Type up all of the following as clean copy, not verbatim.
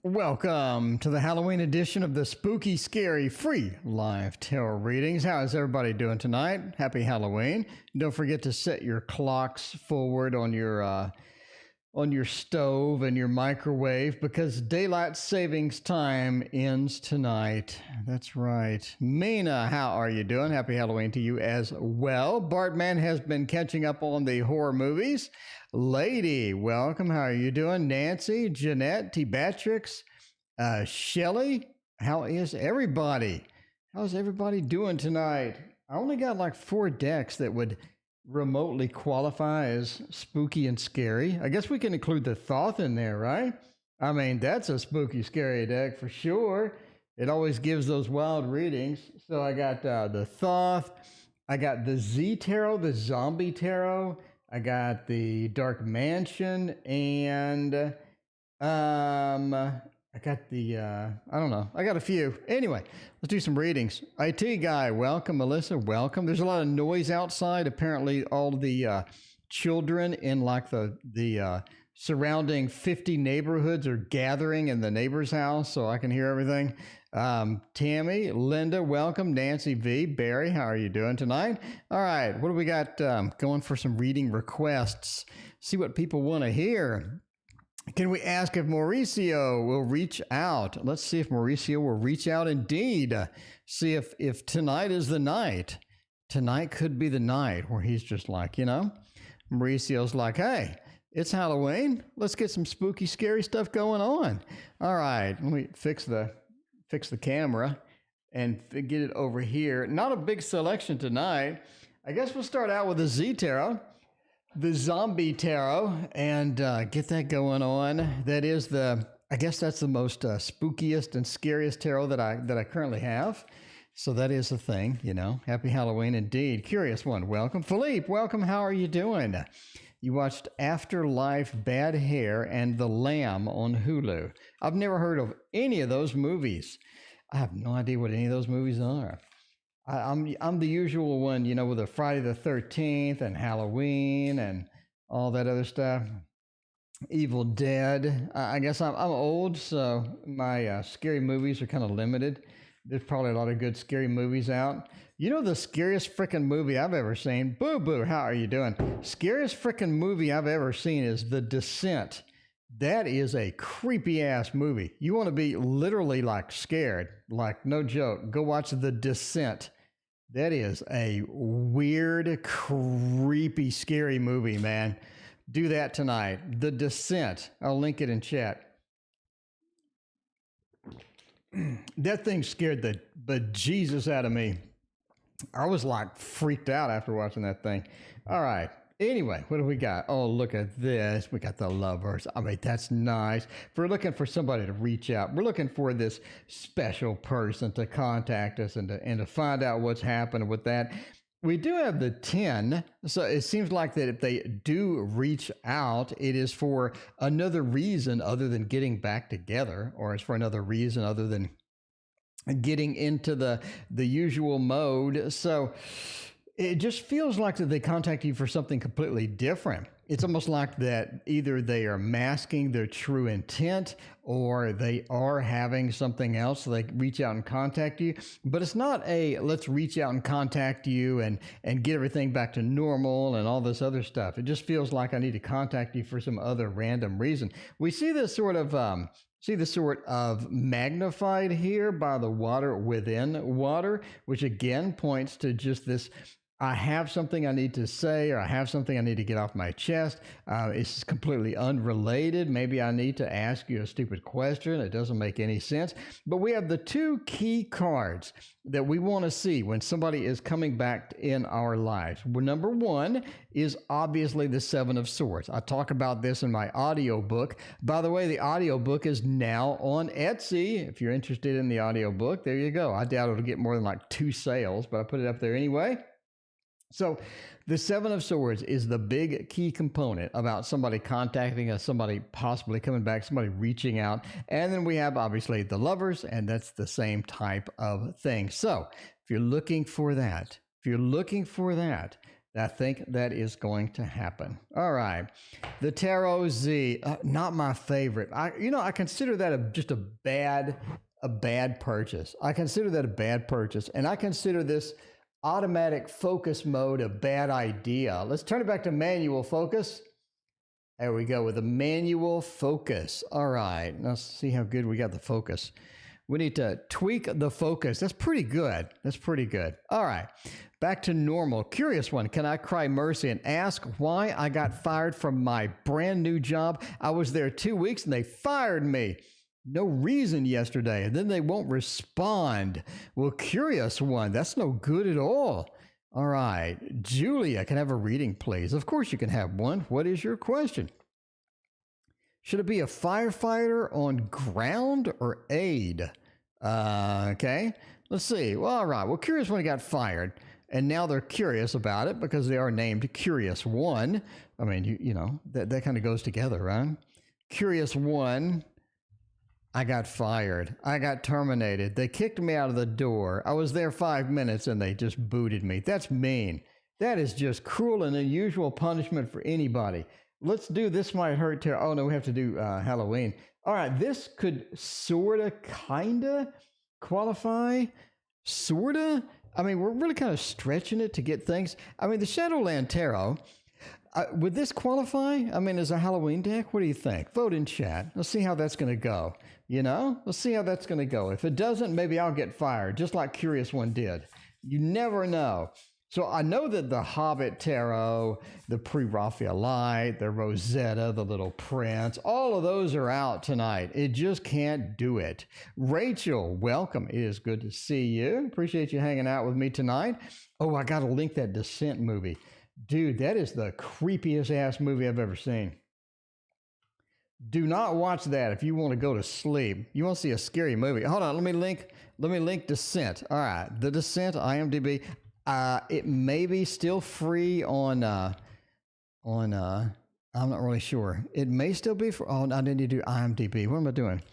Welcome to the Halloween edition of the Spooky, Scary, Free Live Tarot Readings. How is everybody doing tonight? Happy Halloween. Don't forget to set your clocks forward on your stove and your microwave because daylight savings time ends tonight. That's right. Mina, how are you doing? Happy Halloween to you as well. Bartman has been catching up on the horror movies. Lady, welcome. How are you doing? Nancy, Jeanette, T. Batrix, Shelly, how is everybody? How's everybody doing tonight? I only got like 4 decks that would remotely qualify as spooky and scary. I guess we can include the Thoth in there, right? I mean, that's a spooky, scary deck for sure. It always gives those wild readings. So I got the Thoth. I got the Z Tarot, the Zombie Tarot. I got the Dark Mansion, and I got the, I don't know. I got a few. Anyway, let's do some readings. IT guy, welcome. Melissa, welcome. There's a lot of noise outside. Apparently, all the children in like the surrounding 50 neighborhoods are gathering in the neighbor's house, so I can hear everything. Tammy, Linda, welcome. Nancy V, Barry, how are you doing tonight? All right, what do we got going for some reading requests? See what people want to hear. Can we ask if Mauricio will reach out? Let's see if Mauricio will reach out indeed. See if tonight is the night. Tonight could be the night where he's just like, Mauricio's like, hey, it's Halloween. Let's get some spooky, scary stuff going on. All right, let me fix the camera and get it over here. Not a big selection tonight. I guess we'll start out with the Z Tarot, the Zombie Tarot, and get that going on. That is I guess that's the most spookiest and scariest tarot that I currently have. So that is the thing, Happy Halloween indeed. Curious one. Welcome. Philippe, welcome. How are you doing? You watched Afterlife, Bad Hair, and The Lamb on Hulu. I've never heard of any of those movies. I have no idea what any of those movies are. I'm the usual one, with the Friday the 13th and Halloween and all that other stuff. Evil Dead. I guess I'm old, so my scary movies are kind of limited. There's probably a lot of good scary movies out. The scariest freaking movie I've ever seen? Boo Boo, how are you doing? Scariest freaking movie I've ever seen is The Descent. That is a creepy ass movie. You want to be literally like scared, like no joke. Go watch The Descent. That is a weird, creepy, scary movie, man. Do that tonight. The Descent. I'll link it in chat. That thing scared the bejesus out of me. I was like freaked out after watching that thing. All right. Anyway, what do we got? Oh, look at this. We got the Lovers. I mean, that's nice. If we're looking for somebody to reach out, we're looking for this special person to contact us and to find out what's happening with that. We do have the 10. So it seems like that if they do reach out, it is for another reason other than getting back together, or it's for another reason other than getting into the usual mode. So it just feels like that they contact you for something completely different. It's almost like that either they are masking their true intent or they are having something else. So they reach out and contact you, but it's not a let's reach out and contact you and get everything back to normal and all this other stuff. It just feels like I need to contact you for some other random reason. We see this sort of magnified here by the water within water, which again points to just this, I have something I need to say, or I have something I need to get off my chest. It's completely unrelated. Maybe I need to ask you a stupid question. It doesn't make any sense. But we have the 2 key cards that we want to see when somebody is coming back in our lives. Well, number 1 is obviously the 7 of Swords. I talk about this in my audiobook. By the way, the audiobook is now on Etsy. If you're interested in the audiobook, there you go. I doubt it'll get more than like 2 sales, but I put it up there anyway. So the 7 of Swords is the big key component about somebody contacting us, somebody possibly coming back, somebody reaching out. And then we have obviously the Lovers, and that's the same type of thing. So if you're looking for that, I think that is going to happen. All right. The Tarot Z, not my favorite. I consider that just a bad purchase. I consider that a bad purchase. And I consider this automatic focus mode a bad idea. Let's turn it back to manual focus. There we go with the manual focus. All right. Let's see how good we got the focus. We need to tweak the focus. That's pretty good. That's pretty good. All right. Back to normal. Curious one. Can I cry mercy and ask why I got fired from my brand new job? I was there 2 weeks and they fired me. No reason yesterday. And then they won't respond. Well, curious one. That's no good at all. All right. Julia, can I have a reading, please? Of course you can have one. What is your question? Should it be a firefighter on ground or aid? Okay, let's see. Well, all right. Well, Curious One got fired, and now they're curious about it because they are named Curious One. I mean, you know, that kind of goes together, right? Curious One, I got fired. I got terminated. They kicked me out of the door. I was there 5 minutes, and they just booted me. That's mean. That is just cruel and unusual punishment for anybody. Let's do This Might Hurt Terror. Oh, no, we have to do Halloween. All right, this could sort of, kind of qualify. Sort of. I mean, we're really kind of stretching it to get things. I mean, the Shadowland Tarot, would this qualify? I mean, as a Halloween deck? What do you think? Vote in chat. Let's see how that's going to go. You know? Let's see how that's going to go. If it doesn't, maybe I'll get fired, just like Curious One did. You never know. So I know that the Hobbit Tarot, the Pre-Raphaelite, the Rosetta, the Little Prince, all of those are out tonight. It just can't do it. Rachel, welcome. It is good to see you. Appreciate you hanging out with me tonight. Oh, I got to link that Descent movie. Dude, that is the creepiest ass movie I've ever seen. Do not watch that if you want to go to sleep. You want to see a scary movie. Hold on, let me link Descent. All right, The Descent, IMDb. It may be still free on I'm not really sure. It may still be for, oh, I didn't need to do IMDb. What am I doing?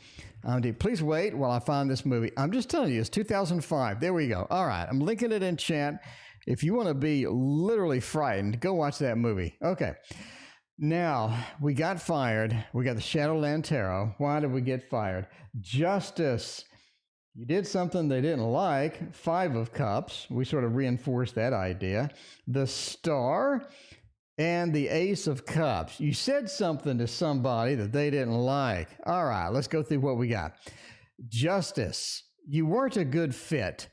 IMDb. Please wait while I find this movie. I'm just telling you, it's 2005. There we go. All right, I'm linking it in chat. If you want to be literally frightened, go watch that movie. Okay. Now, we got fired. We got the Shadowland Tarot. Why did we get fired? Justice. You did something they didn't like. 5 of Cups. We sort of reinforced that idea. The Star and the Ace of Cups. You said something to somebody that they didn't like. All right, let's go through what we got. Justice. You weren't a good fit.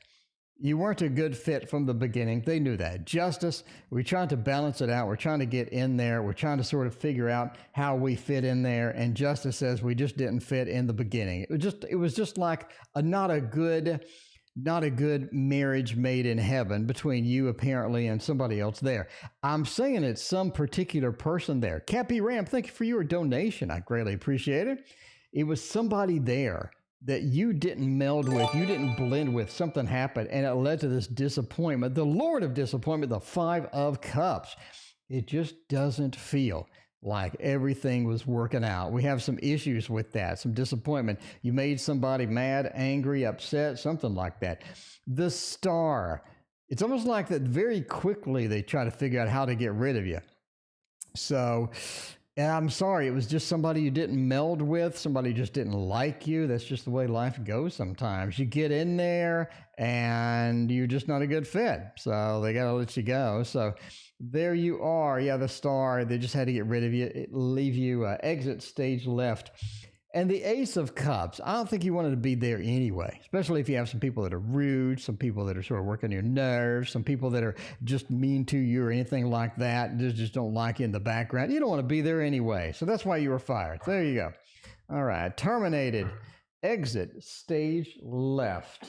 You weren't a good fit from the beginning. They knew that. Justice, we're trying to balance it out. We're trying to get in there. We're trying to sort of figure out how we fit in there. And Justice says we just didn't fit in the beginning. It was just like not a good marriage made in heaven between you apparently and somebody else there. I'm saying it's some particular person there. Cappy Ram, thank you for your donation. I greatly appreciate it. It was somebody there that you didn't meld with, you didn't blend with, something happened, and it led to this disappointment. The Lord of Disappointment, the 5 of Cups. It just doesn't feel like everything was working out. We have some issues with that, some disappointment. You made somebody mad, angry, upset, something like that. The Star. It's almost like that very quickly they try to figure out how to get rid of you. So, and I'm sorry, it was just somebody you didn't meld with, somebody just didn't like you. That's just the way life goes sometimes. You get in there and you're just not a good fit. So they got to let you go. So there you are. Yeah, the Star, they just had to get rid of you, leave you exit stage left. And the Ace of Cups, I don't think you wanted to be there anyway, especially if you have some people that are rude, some people that are sort of working your nerves, some people that are just mean to you or anything like that, just don't like you in the background. You don't want to be there anyway. So that's why you were fired. There you go. All right. Terminated. Exit stage left.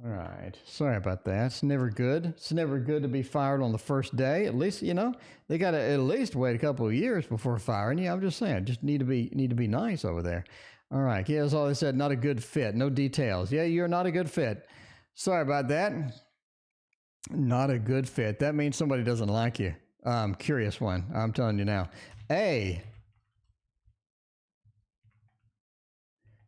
All right. Sorry about that. It's never good. It's never good to be fired on the first day. At least, you know, they got to at least wait a couple of years before firing you. I'm just saying, just need to be nice over there. All right. Yeah, that's all they said. Not a good fit. No details. Yeah, you're not a good fit. Sorry about that. Not a good fit. That means somebody doesn't like you. Curious one. I'm telling you now.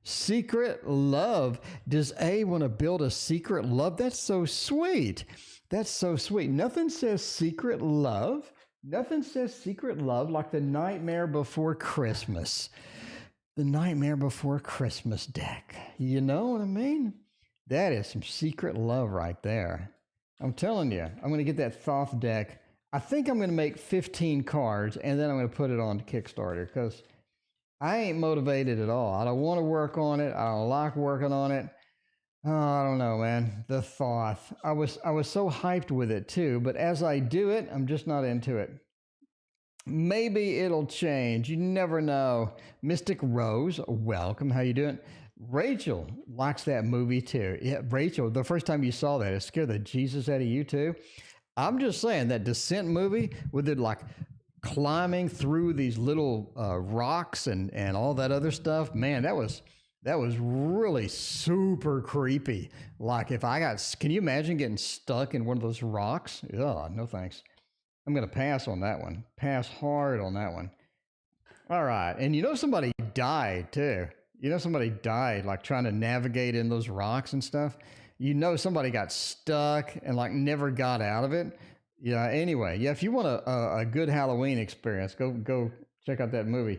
Secret love. Does A want to build a secret love? That's so sweet. That's so sweet. Nothing says secret love. Nothing says secret love like the Nightmare Before Christmas. The Nightmare Before Christmas deck. You know what I mean? That is some secret love right there. I'm telling you, I'm going to get that Thoth deck. I think I'm going to make 15 cards, and then I'm going to put it on Kickstarter because I ain't motivated at all. I don't want to work on it. I don't like working on it. Oh, I don't know, man. The Thoth. I was so hyped with it too, but as I do it, I'm just not into it. Maybe it'll change. You never know. Mystic Rose, welcome. How you doing? Rachel likes that movie too. Yeah, Rachel, the first time you saw that, it scared the Jesus out of you too. I'm just saying that Descent movie with it like climbing through these little rocks and all that other stuff, man, that was really super creepy. Like if I got, can you imagine getting stuck in one of those rocks? Oh, no thanks. I'm going to pass on that one. Pass hard on that one. All right. And you know, somebody died too. You know, somebody died like trying to navigate in those rocks and stuff. You know, somebody got stuck and like never got out of it. Yeah. Anyway, yeah. If you want a good Halloween experience, go check out that movie.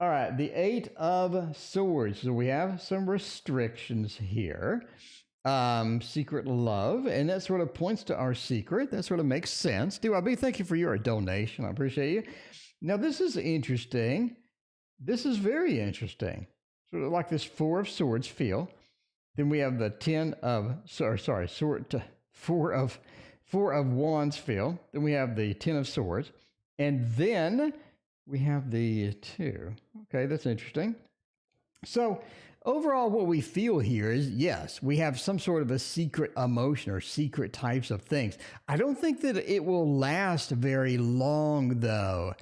All right. The Eight of Swords. So we have some restrictions here. Secret love, and that sort of points to our secret. That sort of makes sense. DYB, thank you for your donation. I appreciate you. Now, this is interesting. This is very interesting. Sort of like this Four of Swords feel. Then we have the Four of Wands feel. Then we have the Ten of Swords. And then we have the Two. Okay, that's interesting. So overall, what we feel here is, yes, we have some sort of a secret emotion or secret types of things. I don't think that it will last very long, though.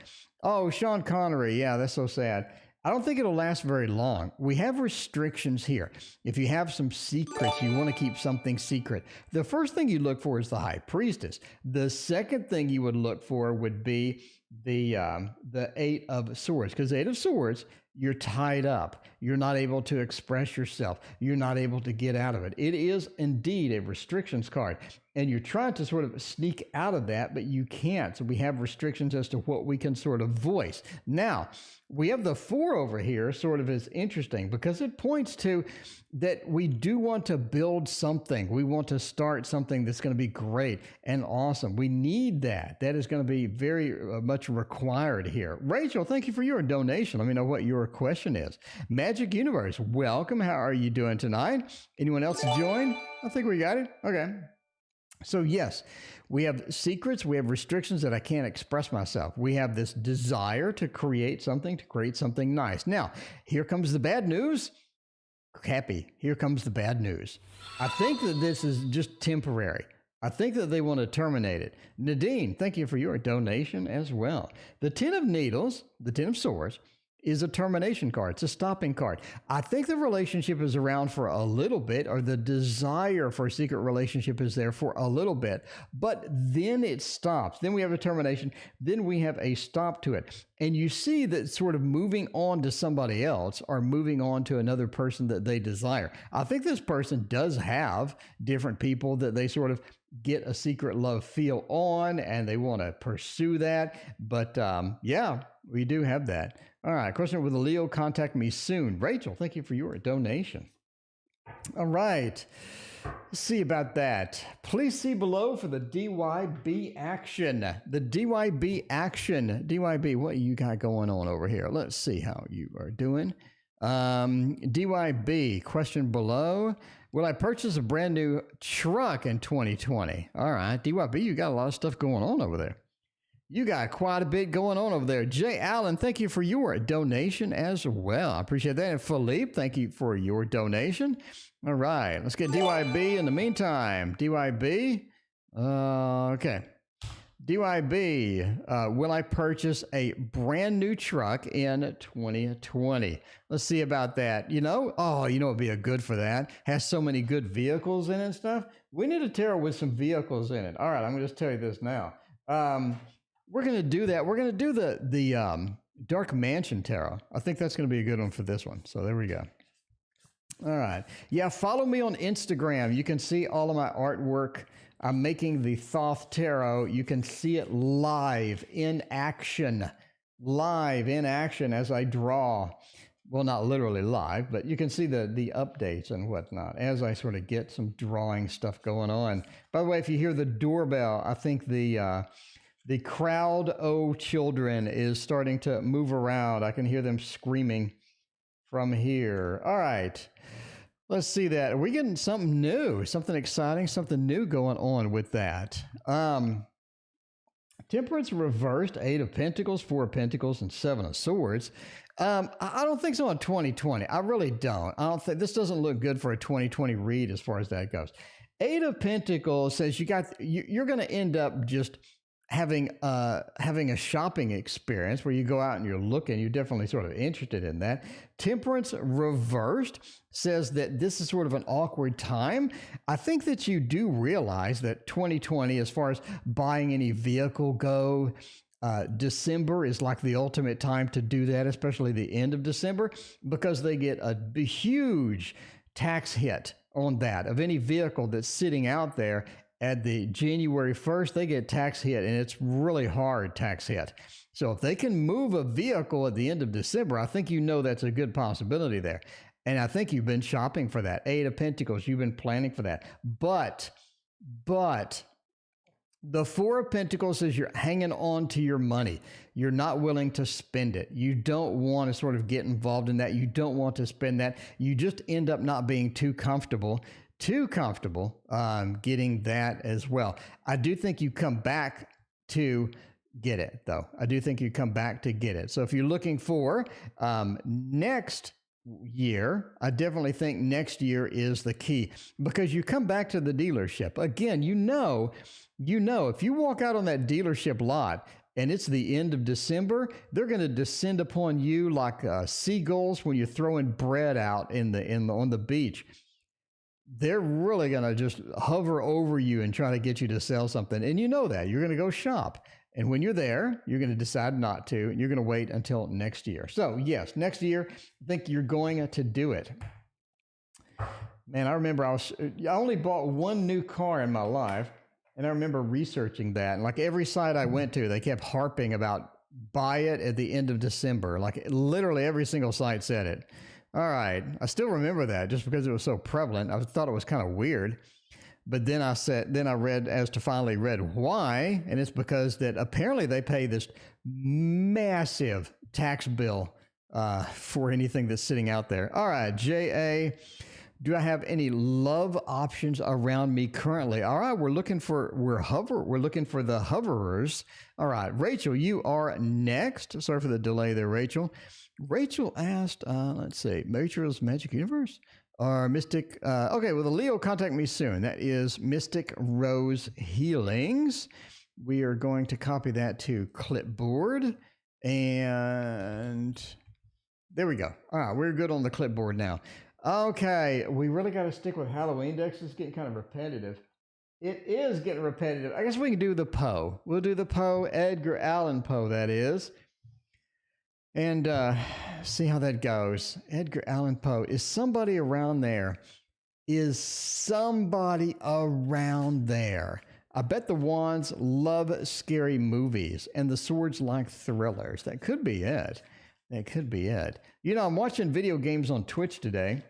Oh, Sean Connery. Yeah, that's so sad. I don't think it'll last very long. We have restrictions here. If you have some secrets, you want to keep something secret. The first thing you look for is the High Priestess. The second thing you would look for would be the Eight of Swords, because the Eight of Swords, you're tied up. You're not able to express yourself. You're not able to get out of it. It is indeed a restrictions card. And you're trying to sort of sneak out of that, but you can't. So we have restrictions as to what we can sort of voice. Now, we have the Four over here sort of is interesting because it points to that we do want to build something. We want to start something that's going to be great and awesome. We need that. That is going to be very much required here. Rachel, thank you for your donation. Let me know what your question is. Magic Universe, welcome. How are you doing tonight? Anyone else join? I think we got it. Okay. So yes, we have secrets, we have restrictions that I can't express myself. We have this desire to create something nice. Now, here comes the bad news. Happy, here comes the bad news. I think that this is just temporary. I think that they want to terminate it. Nadine, thank you for your donation as well. The Ten of Needles, the Ten of Swords, is a termination card. It's a stopping card. I think the relationship is around for a little bit, or the desire for a secret relationship is there for a little bit, but then it stops. Then we have a termination. Then we have a stop to it. And you see that sort of moving on to somebody else or moving on to another person that they desire. I think this person does have different people that they sort of get a secret love feel on, and they want to pursue that. But yeah, we do have that. All right, question with a Leo, contact me soon. Rachel, thank you for your donation. All right, let's see about that. Please see below for the DYB action. The DYB action. DYB, what you got going on over here? Let's see how you are doing. DYB, question below. Will I purchase a brand new truck in 2020? All right, DYB, you got a lot of stuff going on over there. You got quite a bit going on over there. Jay Allen, thank you for your donation as well. I appreciate that. And Philippe, thank you for your donation. All right, let's get DYB in the meantime. DYB, okay. DYB, will I purchase a brand new truck in 2020? Let's see about that. You know, it'd be a good for that. Has so many good vehicles in it and stuff. We need a tarot with some vehicles in it. All right, I'm going to just tell you this now. We're going to do that. We're going to do the Dark Mansion Tarot. I think that's going to be a good one for this one. So there we go. All right. Yeah, follow me on Instagram. You can see all of my artwork. I'm making the Thoth Tarot. You can see it live in action as I draw. Well, not literally live, but you can see the updates and whatnot as I sort of get some drawing stuff going on. By the way, if you hear the doorbell, I think the crowd of children is starting to move around. I can hear them screaming from here. All right. Let's see that. Are we getting something new, something exciting, something new going on with that? Temperance reversed, 8 of Pentacles, 4 of Pentacles, and 7 of Swords. I don't think so in 2020. I really don't. I don't think this doesn't look good for a 2020 read as far as that goes. 8 of Pentacles says you're going to end up just having a shopping experience where you go out and you're looking. You're definitely sort of interested in that. Temperance reversed says that this is sort of an awkward time. I think that you do realize that 2020, as far as buying any vehicle go, December is like the ultimate time to do that, especially the end of December, because they get a huge tax hit on that of any vehicle that's sitting out there. At the January 1st, they get tax hit, and it's really hard tax hit. So if they can move a vehicle at the end of December, I think that's a good possibility there. And I think you've been shopping for that. 8 of Pentacles, you've been planning for that. But the 4 of Pentacles says you're hanging on to your money. You're not willing to spend it. You don't want to sort of get involved in that. You don't want to spend that. You just end up not being too comfortable getting that as well. I do think you come back to get it, though. I do think you come back to get it. So if you're looking for next year, I definitely think next year is the key, because you come back to the dealership. Again, you know, if you walk out on that dealership lot and it's the end of December, they're going to descend upon you like seagulls when you're throwing bread out on the beach. They're really going to just hover over you and try to get you to sell something. And you know that. You're going to go shop. And when you're there, you're going to decide not to, and you're going to wait until next year. So yes, next year, I think you're going to do it. Man, I remember I only bought one new car in my life, and I remember researching that. And like every site I went to, they kept harping about buy it at the end of December. Like literally every single site said it. All right. I still remember that just because it was so prevalent. I thought it was kind of weird. But then I finally read why. And it's because that apparently they pay this massive tax bill for anything that's sitting out there. All right. J.A., do I have any love options around me currently? All right. We're looking for the hoverers. All right. Rachel, you are next. Sorry for the delay there, Rachel. Rachel asked, let's see, Rachel's Magic Universe or Mystic. Okay, well, the Leo, contact me soon. That is Mystic Rose Healings. We are going to copy that to clipboard. And there we go. All right, we're good on the clipboard now. Okay, we really got to stick with Halloween decks. It's getting kind of repetitive. It is getting repetitive. I guess we can do the Poe. We'll do the Poe, Edgar Allan Poe, that is. And see how that goes. Edgar Allan Poe. Is somebody around there? I bet the Wands love scary movies and the Swords like thrillers. That could be it. You know, I'm watching video games on Twitch today,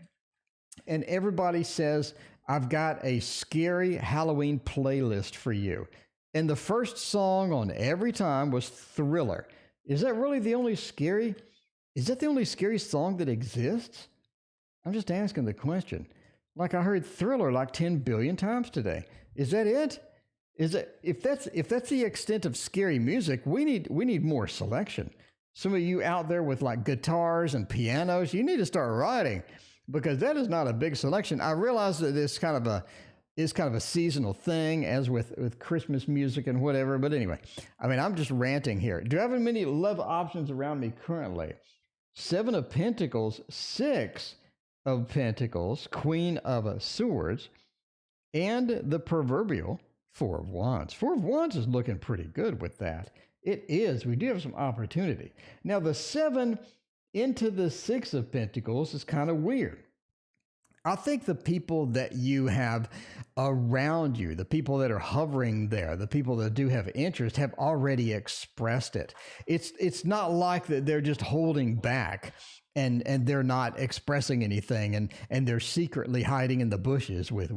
and everybody says, I've got a scary Halloween playlist for you. And the first song on every time was Thriller. Is that really the only scary? Is that the only scary song that exists? I'm just asking the question. Like I heard Thriller like 10 billion times today. Is that it? If that's the extent of scary music, we need more selection. Some of you out there with like guitars and pianos, you need to start writing, because that is not a big selection. I realize that it's kind of a seasonal thing, as with Christmas music and whatever. But anyway, I mean, I'm just ranting here. Do I have many love options around me currently? 7 of Pentacles, 6 of Pentacles, Queen of Swords, and the proverbial 4 of Wands. 4 of Wands is looking pretty good with that. It is. We do have some opportunity. Now, the 7 into the 6 of Pentacles is kind of weird. I think the people that you have around you, the people that are hovering there, the people that do have interest have already expressed it. It's not like that they're just holding back and they're not expressing anything and they're secretly hiding in the bushes with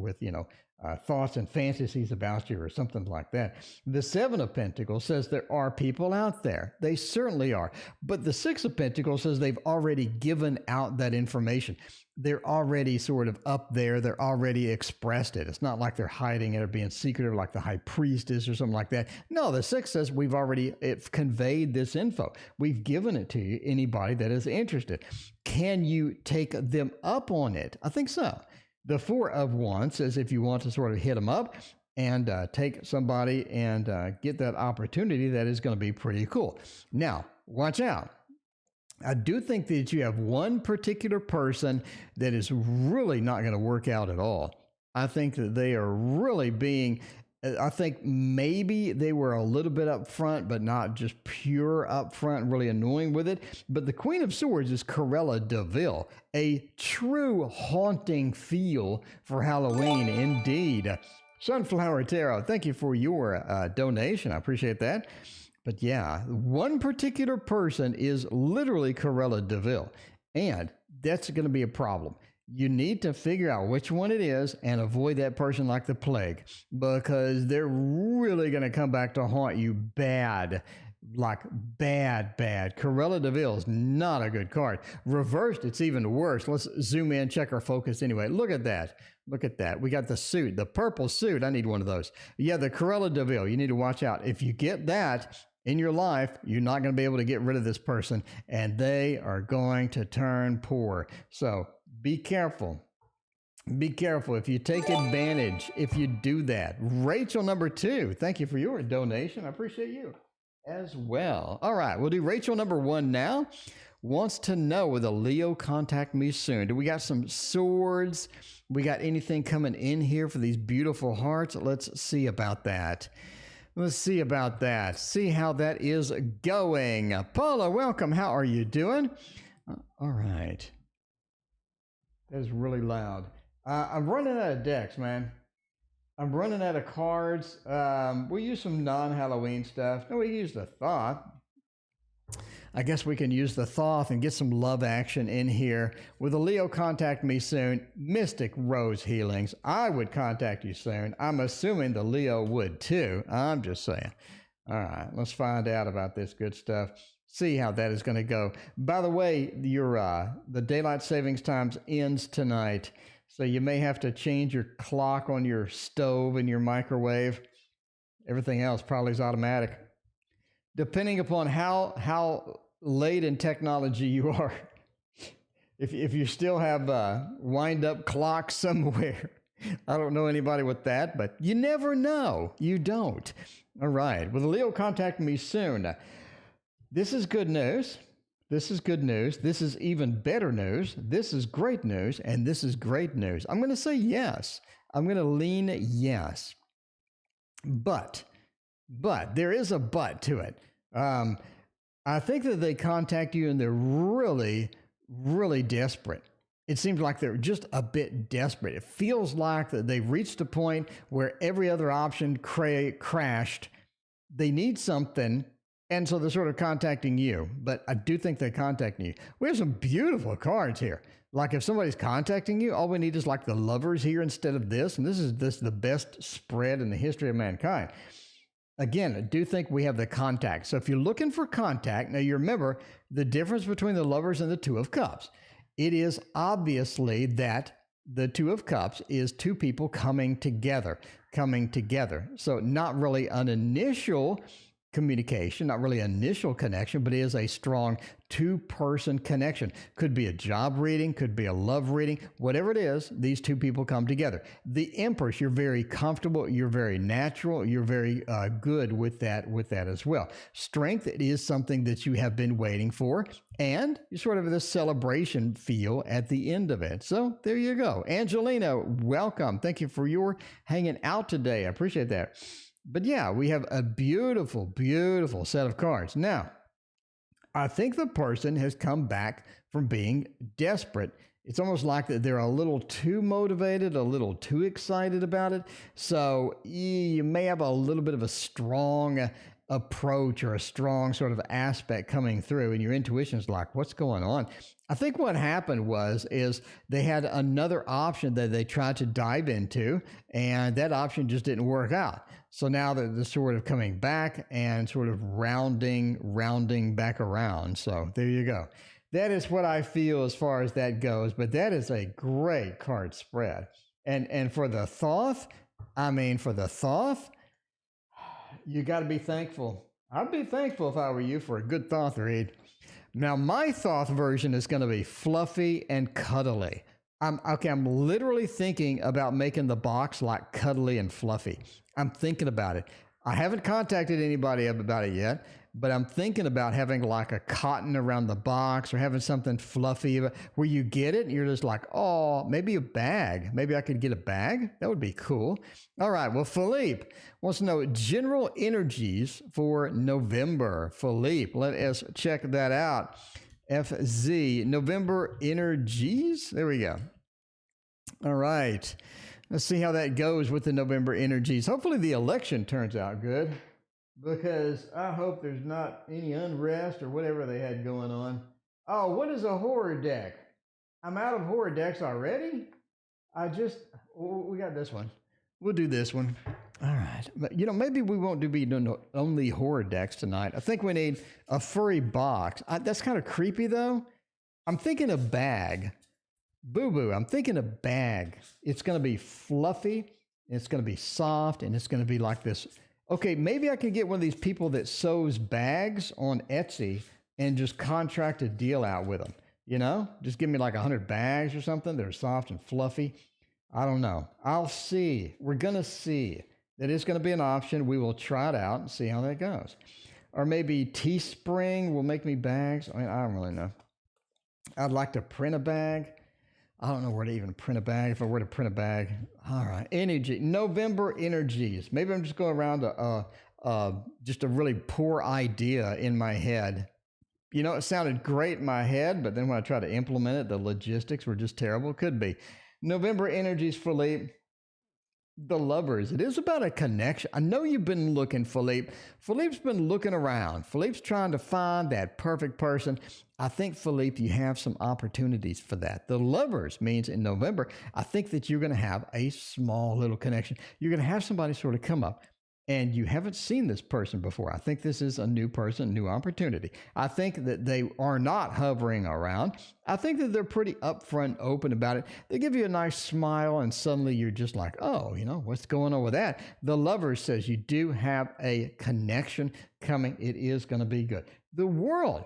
thoughts and fantasies about you or something like that. The Seven of Pentacles says there are people out there. They certainly are. But the Six of Pentacles says they've already given out that information. They're already sort of up there. They're already expressed it. It's not like they're hiding it or being secretive like the High Priestess or something like that. No, the Six says we've already conveyed this info. We've given it to you, anybody that is interested. Can you take them up on it? I think so. The Four of Wands says if you want to sort of hit them up and take somebody and get that opportunity, that is going to be pretty cool. Now, watch out. I do think that you have one particular person that is really not going to work out at all. I think that they are really I think maybe they were a little bit upfront, but not just pure upfront, really annoying with it. But the Queen of Swords is Cruella de Vil, a true haunting feel for Halloween indeed. Sunflower Tarot, thank you for your donation. I appreciate that. But yeah, one particular person is literally Cruella de Vil, and that's going to be a problem. You need to figure out which one it is and avoid that person like the plague, because they're really going to come back to haunt you bad, like bad. Cruella de Vil is not a good card. Reversed, it's even worse. Let's zoom in, check our focus anyway. Look at that. Look at that. We got the suit, the purple suit. I need one of those. Yeah, the Cruella de Vil. You need to watch out. If you get that in your life, you're not going to be able to get rid of this person, and they are going to turn poor. So be careful. Be careful if you take advantage, if you do that. Rachel number 2, thank you for your donation. I appreciate you as well. All right, we'll do Rachel number 1 now. Wants to know, will the Leo contact me soon? Do we got some swords? We got anything coming in here for these beautiful hearts? Let's see about that. Let's see about that. See how that is going. Paula, welcome. How are you doing? All right. That is really loud. I'm running out of decks, man. I'm running out of cards. We'll use some non-Halloween stuff. No, we use the Thoth. I guess we can use the Thoth and get some love action in here. Will the Leo contact me soon? Mystic Rose Healings. I would contact you soon. I'm assuming the Leo would too. I'm just saying. All right, let's find out about this good stuff. See how that is going to go. By the way, the daylight savings times ends tonight, so you may have to change your clock on your stove and your microwave. Everything else probably is automatic. Depending upon how late in technology you are. If you still have wind-up clocks somewhere. I don't know anybody with that, but you never know. You don't. All right. Will the Leo contact me soon? This is good news. This is good news. This is even better news. This is great news. And this is great news. I'm going to say yes. I'm going to lean yes. But there is a but to it. I think that they contact you and they're really, really desperate. It seems like they're just a bit desperate. It feels like that they've reached a point where every other option crashed. They need something, and so they're sort of contacting you. But I do think they're contacting you. We have some beautiful cards here. Like if somebody's contacting you, all we need is like the Lovers here instead of this. And this is the best spread in the history of mankind. Again, I do think we have the contact. So if you're looking for contact, now you remember the difference between the Lovers and the Two of Cups. It is obviously that the Two of Cups is two people coming together. So not really an initial communication, not really initial connection, but it is a strong two-person connection. Could be a job reading, could be a love reading, whatever it is, these two people come together. The Empress, you're very comfortable, you're very natural, you're very good with that as well. Strength, it is something that you have been waiting for, and you sort of have this celebration feel at the end of it. So there you go. Angelina, welcome. Thank you for your hanging out today. I appreciate that. But yeah, we have a beautiful, beautiful set of cards. Now, I think the person has come back from being desperate It's almost like that they're a little too motivated, a little too excited about it. So you may have a little bit of a strong approach or a strong sort of aspect coming through, and your intuition is like, what's going on? I think what happened is they had another option that they tried to dive into, and that option just didn't work out. So now they're sort of coming back and sort of rounding back around. So there you go. That is what I feel as far as that goes. But that is a great card spread. And for the Thoth, you got to be thankful. I'd be thankful if I were you for a good Thoth read. Now, my Thoth version is going to be fluffy and cuddly. I'm literally thinking about making the box like cuddly and fluffy. I'm thinking about it. I haven't contacted anybody about it yet, but I'm thinking about having like a cotton around the box or having something fluffy where you get it and you're just like, oh, maybe a bag. Maybe I could get a bag. That would be cool. All right. Well, Philippe wants to know general energies for November. Philippe, let us check that out. FZ, November energies. There we go. All right. Let's see how that goes with the November energies. Hopefully the election turns out good, because I hope there's not any unrest or whatever they had going on. Oh, what is a horror deck? I'm out of horror decks already? We got this one. We'll do this one. All right. But, maybe we won't do only horror decks tonight. I think we need a furry box. That's kind of creepy, though. I'm thinking a bag. Boo-boo, I'm thinking a bag. It's going to be fluffy, it's going to be soft, and it's going to be like this. Okay, maybe I can get one of these people that sews bags on Etsy and just contract a deal out with them. Just give me like 100 bags or something. They're soft and fluffy. I don't know. I'll see. We're going to see. That is going to be an option. We will try it out and see how that goes. Or maybe Teespring will make me bags. I don't really know. I'd like to print a bag. I don't know where to even print a bag. If I were to print a bag. All right. Energy. November energies. Maybe I'm just going around just a really poor idea in my head. It sounded great in my head, but then when I tried to implement it, the logistics were just terrible. Could be. November energies, Philippe. The lovers. It is about a connection. I know you've been looking, Philippe. Philippe's been looking around. Philippe's trying to find that perfect person. I think, Philippe, you have some opportunities for that. The lovers means in November, I think that you're going to have a small little connection. You're going to have somebody sort of come up, and you haven't seen this person before. I think this is a new person, new opportunity. I think that they are not hovering around. I think that they're pretty upfront, open about it. They give you a nice smile, and suddenly you're just like, oh, what's going on with that? The lover says you do have a connection coming. It is going to be good. The world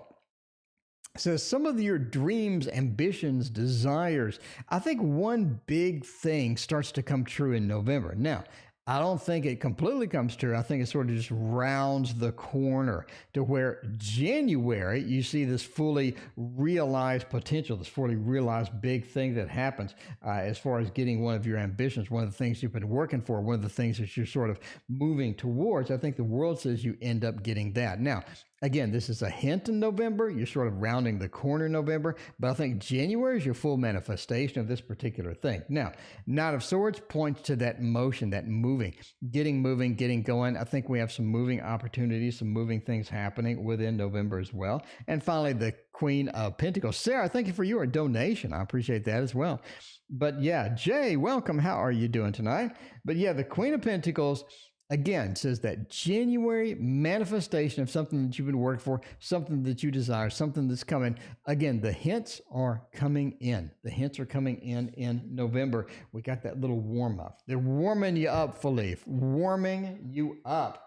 says some of your dreams, ambitions, desires. I think one big thing starts to come true in November. Now, I don't think it completely comes true. I think it sort of just rounds the corner to where January, you see this fully realized potential, this fully realized big thing that happens as far as getting one of your ambitions, one of the things you've been working for, one of the things that you're sort of moving towards. I think the world says you end up getting that. Now, again, this is a hint in November. You're sort of rounding the corner in November, but I think January is your full manifestation of this particular thing. Now, Knight of Swords points to that motion, that moving, getting going. I think we have some moving opportunities, some moving things happening within November as well. And finally, the Queen of Pentacles. Sarah, thank you for your donation. I appreciate that as well. But yeah, Jay, welcome. How are you doing tonight? But yeah, the Queen of Pentacles, again, says that January manifestation of something that you've been working for, something that you desire, something that's coming. Again, the hints are coming in. The hints are coming in November. We got that little warm up. They're warming you up, Philippe. Warming you up.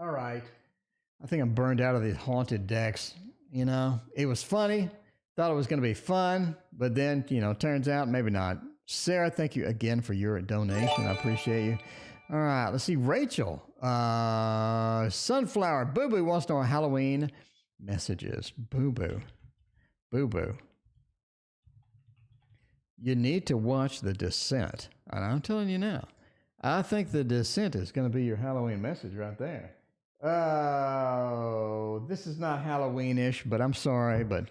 All right. I think I'm burned out of these haunted decks. It was funny. Thought it was going to be fun, but then, turns out maybe not. Sarah, thank you again for your donation. I appreciate you. All right, let's see. Rachel, Sunflower, Boo Boo wants to know Halloween messages. Boo Boo, Boo Boo. You need to watch The Descent. And I'm telling you now, I think The Descent is going to be your Halloween message right there. Oh, this is not Halloween-ish, but I'm sorry, but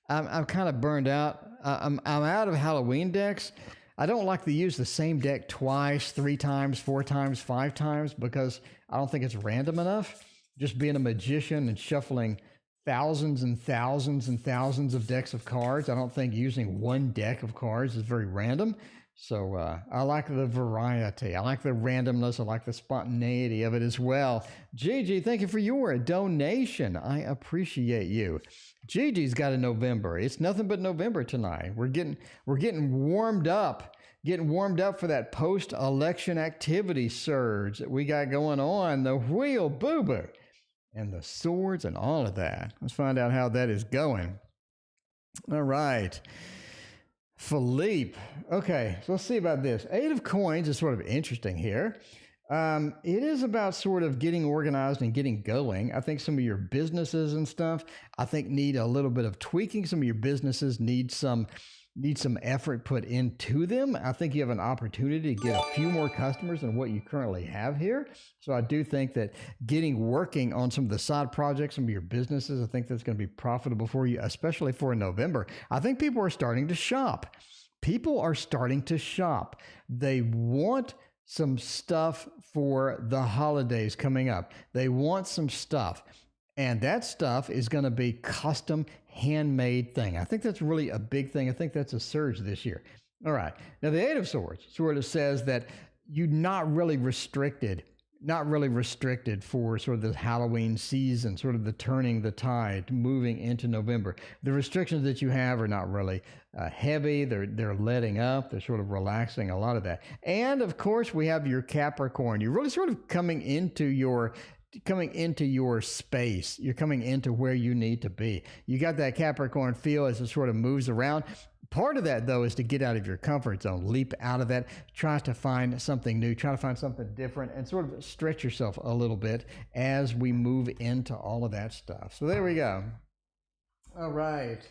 I'm kind of burned out. I'm out of Halloween decks. I don't like to use the same deck twice, 3 times, 4 times, 5 times because I don't think it's random enough. Just being a magician and shuffling thousands and thousands and thousands of decks of cards, I don't think using one deck of cards is very random. So I like the variety. I like the randomness. I like the spontaneity of it as well. Gigi, thank you for your donation. I appreciate you. Gigi's got a November. It's nothing but November tonight. We're getting warmed up. Getting warmed up for that post-election activity surge that we got going on. The wheel boo-boo and the swords and all of that. Let's find out how that is going. All right. Philippe. Okay, so let's see about this. 8 of coins is sort of interesting here. It is about sort of getting organized and getting going. I think some of your businesses and stuff, I think need a little bit of tweaking. Some of your businesses need some effort put into them. I think you have an opportunity to get a few more customers than what you currently have here. So I do think that working on some of the side projects, some of your businesses, I think that's going to be profitable for you, especially for November. I think people are starting to shop. People are starting to shop. They want some stuff for the holidays coming up. They want some stuff. And that stuff is going to be custom handmade thing. I think that's really a big thing. I think that's a surge this year. All right. Now, the 8 of Swords sort of says that you're not really restricted for sort of the Halloween season, sort of the turning the tide, moving into November. The restrictions that you have are not really heavy. They're letting up. They're sort of relaxing a lot of that. And of course, we have your Capricorn. You're really sort of coming into your space. You're coming into where you need to be. You got that Capricorn feel as it sort of moves around. Part of that, though, is to get out of your comfort zone, leap out of that, try to find something new, try to find something different, and sort of stretch yourself a little bit as we move into all of that stuff. So there we go. All right.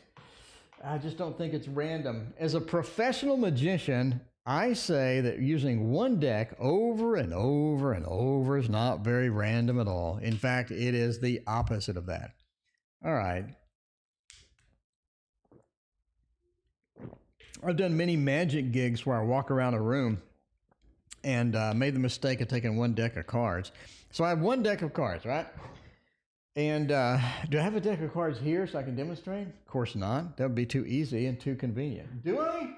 I just don't think it's random. As a professional magician, I say that using one deck over and over and over is not very random at all. In fact, it is the opposite of that. All right. I've done many magic gigs where I walk around a room and made the mistake of taking one deck of cards. So I have one deck of cards, right? And do I have a deck of cards here so I can demonstrate? Of course not. That would be too easy and too convenient. Do I?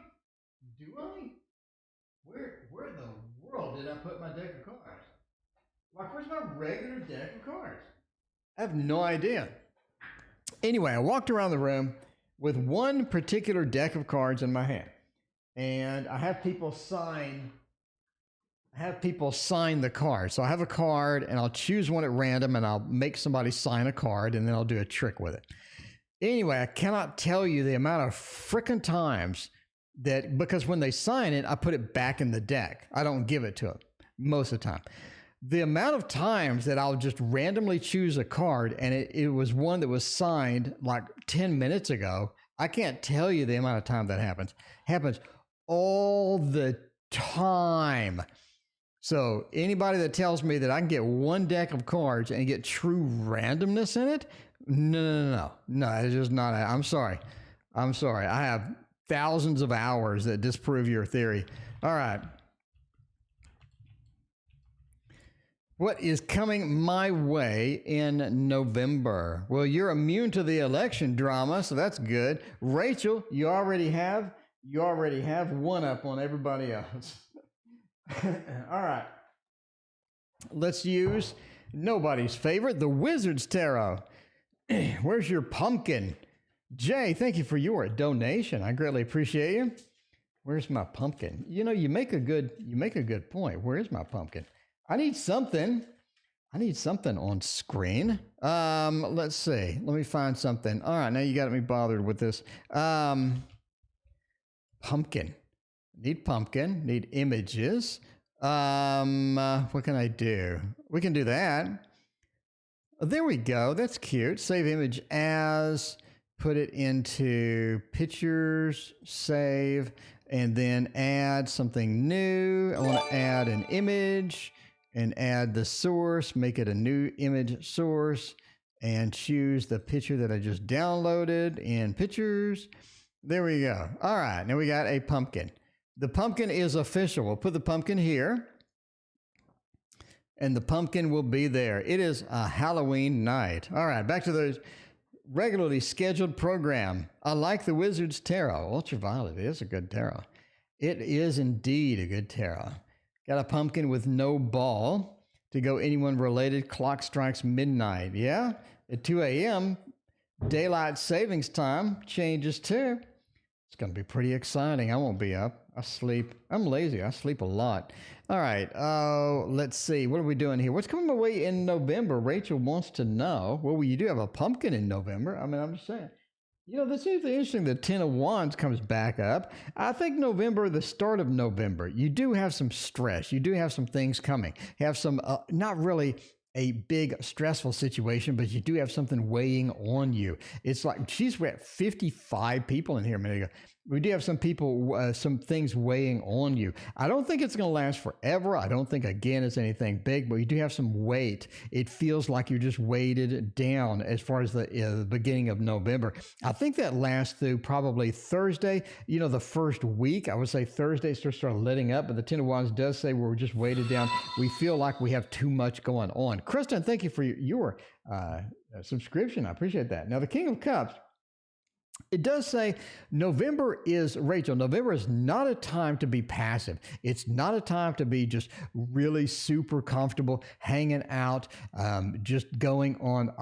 Where in the world did I put my deck of cards? Like, where's my regular deck of cards? I have no idea. Anyway, I walked around the room with one particular deck of cards in my hand. And I have people sign the card. So I have a card and I'll choose one at random and I'll make somebody sign a card and then I'll do a trick with it. Anyway, I cannot tell you the amount of frickin' times that, because when they sign it, I put it back in the deck. I don't give it to them most of the time. The amount of times that I'll just randomly choose a card and it was one that was signed like 10 minutes ago, I can't tell you the amount of time that happens. Happens all the time. So anybody that tells me that I can get one deck of cards and get true randomness in it, no, it's just not. I'm sorry. I have thousands of hours that disprove your theory. All right. What is coming my way in November? Well, you're immune to the election drama, so that's good. Rachel, you already have one up on everybody else. All right. Let's use nobody's favorite, the Wizard's Tarot. Where's your pumpkin? Jay, thank you for your donation. I greatly appreciate you. Where's my pumpkin? You know, you make a good point. Where is my pumpkin? I need something on screen. Let's see. Let me find something. All right, now you got me bothered with this. Pumpkin. Need images. What can I do? We can do that. There we go. That's cute. Save image as, put it into pictures, save, and then add something new. I want to add an image and add the source, make it a new image source. and choose the picture that I just downloaded in pictures. There we go. All right, now we got a pumpkin. The pumpkin is official. We'll put the pumpkin here, and the pumpkin will be there. It is a Halloween night. All right, back to the regularly scheduled program. I like the Wizard's Tarot. Ultraviolet is a good tarot. It is indeed a good tarot. Got a pumpkin with no ball to go anyone related. Clock strikes midnight. Yeah, at 2 a.m., daylight savings time changes too. It's going to be pretty exciting. I won't be up. I sleep. I'm lazy. I sleep a lot. All right. Let's see. What are we doing here? What's coming my way in November? Rachel wants to know. Well, you do have a pumpkin in November. I mean, I'm just saying. You know, this is interesting. The Ten of Wands comes back up. I think November, the start of November, you do have some stress. You do have some things coming. You have some, not really a big stressful situation, but you do have something weighing on you. It's like, she's at 55 people in here a minute ago. We do have some people, some things weighing on you. I don't think it's going to last forever. I don't think, again, it's anything big, but you do have some weight. It feels like you're just weighted down as far as the beginning of November. I think that lasts through probably Thursday. You know, the first week, I would say Thursday start letting up, but the Ten of Wands does say we're just weighted down. We feel like we have too much going on. Kristen, thank you for your subscription. I appreciate that. Now, the King of Cups, it does say November is, Rachel, November is not a time to be passive. It's not a time to be just really super comfortable, hanging out, just going on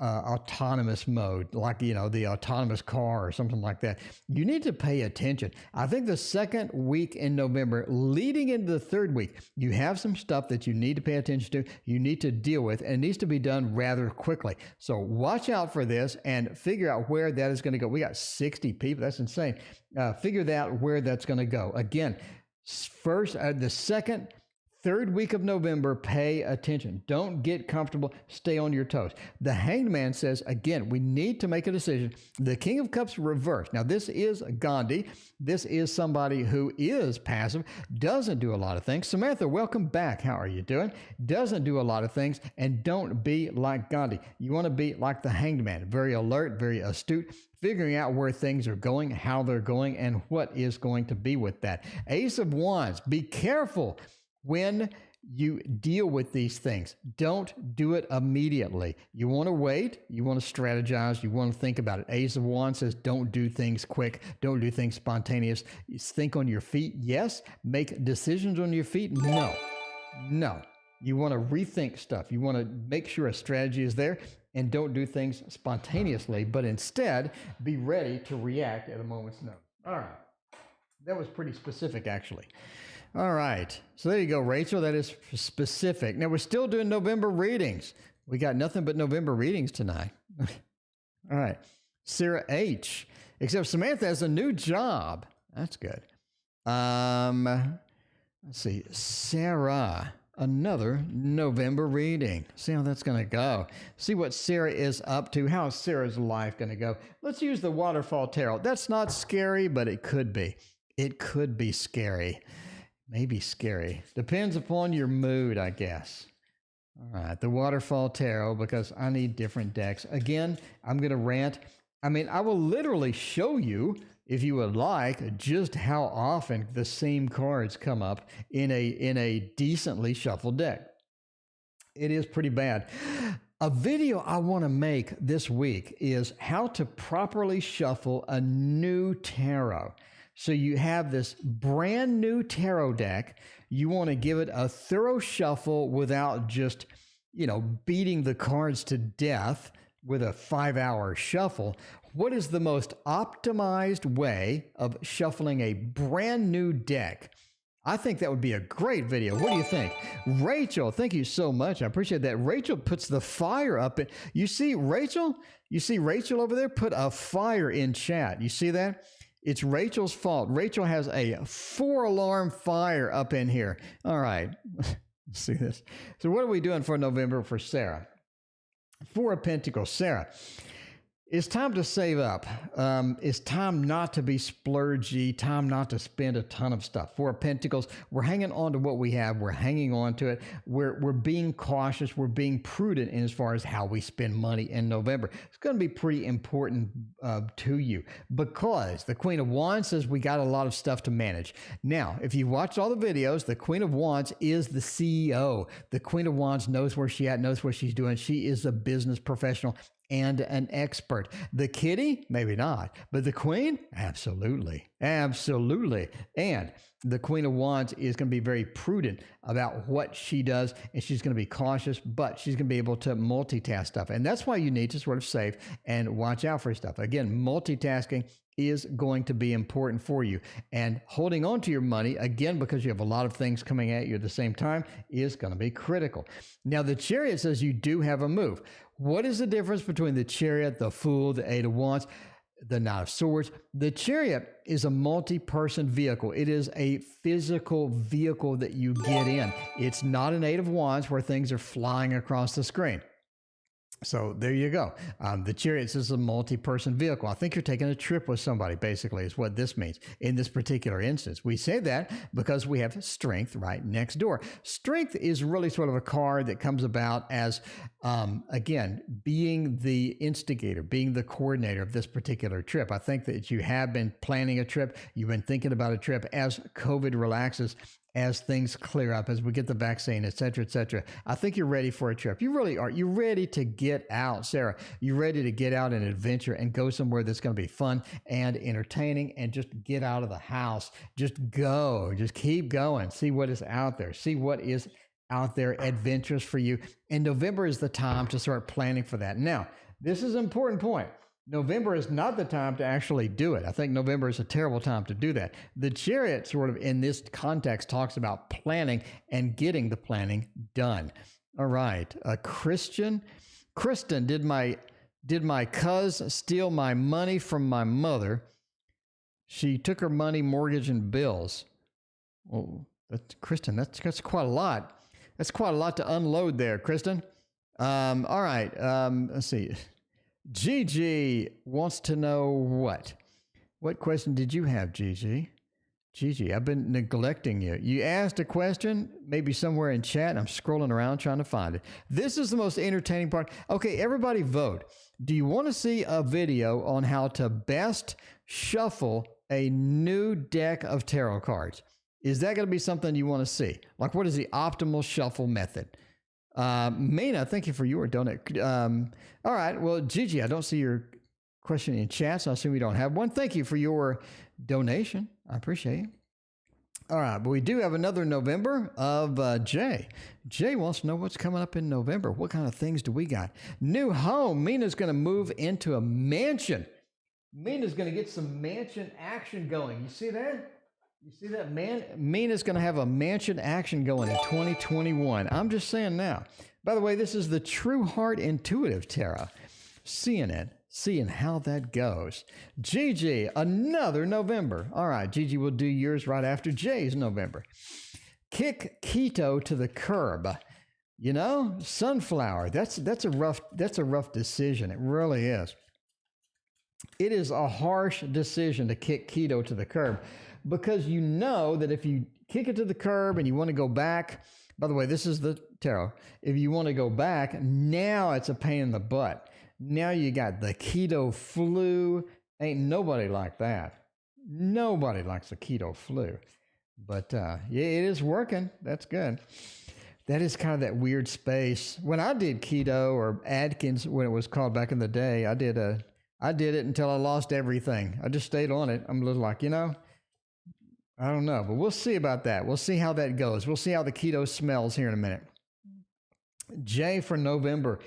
autonomous mode, like, you know, the autonomous car or something like that. You need to pay attention. I think the second week in November, leading into the third week, you have some stuff that you need to pay attention to, you need to deal with, and it needs to be done rather quickly. So watch out for this and figure out where that is going to go. We got 60 people. That's insane. Figure out where that's going to go. Again, first, the second, third week of November, pay attention. Don't get comfortable. Stay on your toes. The Hanged Man says, again, we need to make a decision. The King of Cups reversed. Now, this is Gandhi. This is somebody who is passive, doesn't do a lot of things. Samantha, welcome back. How are you doing? Doesn't do a lot of things, and don't be like Gandhi. You want to be like the Hanged Man, very alert, very astute, figuring out where things are going, how they're going, and what is going to be with that. Ace of Wands, be careful when you deal with these things. Don't do it immediately. You want to wait. You want to strategize. You want to think about it. Ace of Wands says don't do things quick. Don't do things spontaneous. Think on your feet. Yes. Make decisions on your feet. No. No. You want to rethink stuff. You want to make sure a strategy is there, and don't do things spontaneously, but instead be ready to react at a moment's notice. All right. That was pretty specific, actually. All right. So there you go, Rachel. That is specific. Now, we're still doing November readings. We got nothing but November readings tonight. All right. Sarah H. Except Samantha has a new job. That's good. Let's see. Sarah, another November reading. See how that's going to go. See what Sarah is up to. How is Sarah's life going to go? Let's use the Waterfall Tarot. That's not scary, but it could be. It could be scary. Maybe scary. Depends upon your mood, I guess. All right, the Waterfall Tarot, because I need different decks. Again, I'm going to rant. I mean, I will literally show you, if you would like, just how often the same cards come up in a decently shuffled deck. It is pretty bad. A video I want to make this week is how to properly shuffle a new tarot. So you have this brand new tarot deck. You want to give it a thorough shuffle without just, beating the cards to death with a 5-hour shuffle. What is the most optimized way of shuffling a brand new deck? I think that would be a great video. What do you think? Rachel, thank you so much. I appreciate that. Rachel puts the fire up. You see Rachel? You see Rachel over there? Put a fire in chat. You see that? It's Rachel's fault. Rachel has a 4-alarm fire up in here. All right. Let's see this. So what are we doing for November for Sarah? 4 of Pentacles. Sarah, It's time to save up. It's time not to be splurgy, time not to spend a ton of stuff. Four of Pentacles, we're hanging on to what we have. We're hanging on to it. We're being cautious. We're being prudent in as far as how we spend money in November. It's going to be pretty important to you because the Queen of Wands says we got a lot of stuff to manage. Now, if you've watched all the videos, the Queen of Wands is the CEO. The Queen of Wands knows where she's at, knows what she's doing. She is a business professional and an expert. The kitty, maybe not, but the queen, absolutely, absolutely. And the Queen of Wands is going to be very prudent about what she does, and she's going to be cautious, but she's going to be able to multitask stuff. And that's why you need to sort of save and watch out for stuff. Again, multitasking is going to be important for you. And holding on to your money, again, because you have a lot of things coming at you at the same time, is going to be critical. Now, the Chariot says you do have a move. What is the difference between the Chariot, the Fool, the Eight of Wands, the Knight of Swords? The Chariot is a multi-person vehicle. It is a physical vehicle that you get in. It's not an Eight of Wands where things are flying across the screen. So there you go. The Chariot is a multi-person vehicle. I think you're taking a trip with somebody, basically, is what this means in this particular instance. We say that because we have Strength right next door. Strength is really sort of a card that comes about as, again, being the instigator, being the coordinator of this particular trip. I think that you have been planning a trip. You've been thinking about a trip as COVID relaxes, as things clear up, as we get the vaccine, et cetera, et cetera. I think you're ready for a trip. You really are. You're ready to get out, Sarah. You're ready to get out and adventure and go somewhere that's going to be fun and entertaining and just get out of the house. Just go. Just keep going. See what is out there. See what is out there adventurous for you. And November is the time to start planning for that. Now, this is an important point. November is not the time to actually do it. I think November is a terrible time to do that. The Chariot sort of in this context talks about planning and getting the planning done. All right. Kristen, did my cuz steal my money from my mother? She took her money, mortgage, and bills. Oh, that's Kristen. That's quite a lot. That's quite a lot to unload there, Kristen. All right. Let's see. Gigi wants to know what? What question did you have, Gigi? Gigi, I've been neglecting you. You asked a question, maybe somewhere in chat, and I'm scrolling around trying to find it. This is the most entertaining part. Okay, everybody vote. Do you want to see a video on how to best shuffle a new deck of tarot cards? Is that going to be something you want to see? Like, what is the optimal shuffle method? Mina, thank you for your donate. All right. Well, Gigi, I don't see your question in chat, so I assume you don't have one. Thank you for your donation. I appreciate it. All right. But we do have another November of Jay. Jay wants to know what's coming up in November. What kind of things do we got? New home. Mina's going to move into a mansion. Mina's going to get some mansion action going. You see that? You see that, man? Mina's going to have a mansion action going in 2021. I'm just saying now. By the way, this is the True Heart Intuitive Tarot. Seeing it, seeing how that goes. Gigi, another November. All right, Gigi will do yours right after Jay's November. Kick keto to the curb. You know, sunflower. That's a rough decision. It really is. It is a harsh decision to kick keto to the curb. Because you know that if you kick it to the curb and you want to go back, by the way, this is the tarot. If you want to go back, now it's a pain in the butt. Now you got the keto flu. Ain't nobody like that. Nobody likes the keto flu. But yeah, it is working. That's good. That is kind of that weird space. When I did keto or Atkins, when it was called back in the day, I did it until I lost everything. I just stayed on it. I'm a little like, I don't know, but we'll see about that. We'll see how that goes. We'll see how the keto smells here in a minute. Jay for November.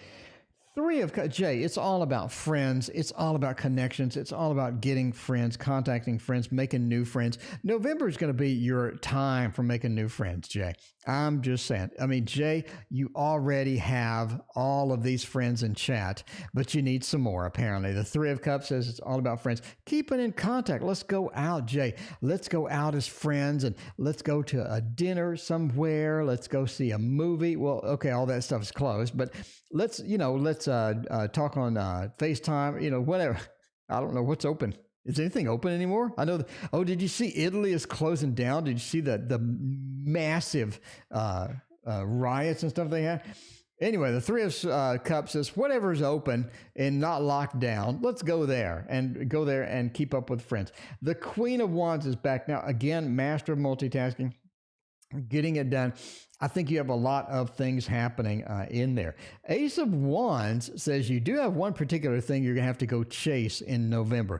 Jay, it's all about friends. It's all about connections. It's all about getting friends, contacting friends, making new friends. November is going to be your time for making new friends, Jay. I'm just saying. I mean, Jay, you already have all of these friends in chat, but you need some more, apparently. The Three of Cups says it's all about friends. Keeping in contact. Let's go out, Jay. Let's go out as friends, and let's go to a dinner somewhere. Let's go see a movie. Well, okay, all that stuff is closed, but let's let's talk on FaceTime, whatever. I don't know what's open. Is anything open anymore? I know. Oh, did you see Italy is closing down? Did you see the massive riots and stuff they had? Anyway, the Three of Cups says whatever's open and not locked down, let's go there and keep up with friends. The Queen of Wands is back now. Again, master of multitasking, getting it done. I think you have a lot of things happening in there. Ace of Wands says you do have one particular thing you're going to have to go chase in November.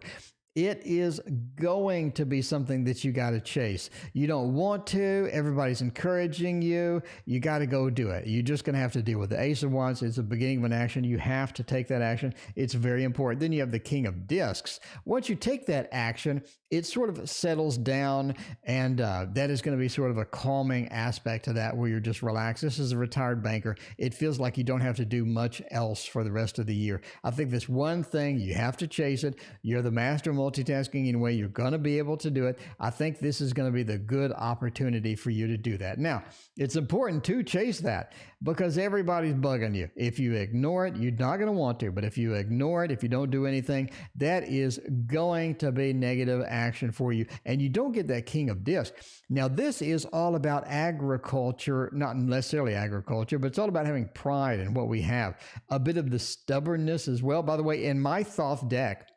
It is going to be something that you got to chase. You don't want to. Everybody's encouraging you. You got to go do it. You're just going to have to deal with it. The Ace of Wands is the beginning of an action. You have to take that action. It's very important. Then you have the King of Discs. Once you take that action, it sort of settles down, and that is going to be sort of a calming aspect to that where you're just relaxed. This is a retired banker. It feels like you don't have to do much else for the rest of the year. I think this one thing, you have to chase it. You're the master of multitasking in a way. You're going to be able to do it. I think this is going to be the good opportunity for you to do that. Now, it's important to chase that because everybody's bugging you. If you ignore it, you're not going to want to. But if you ignore it, if you don't do anything, that is going to be negative action for you. And you don't get that King of Discs. Now, this is all about agriculture, not necessarily agriculture, but it's all about having pride in what we have. A bit of the stubbornness as well. By the way, in my Thoth deck,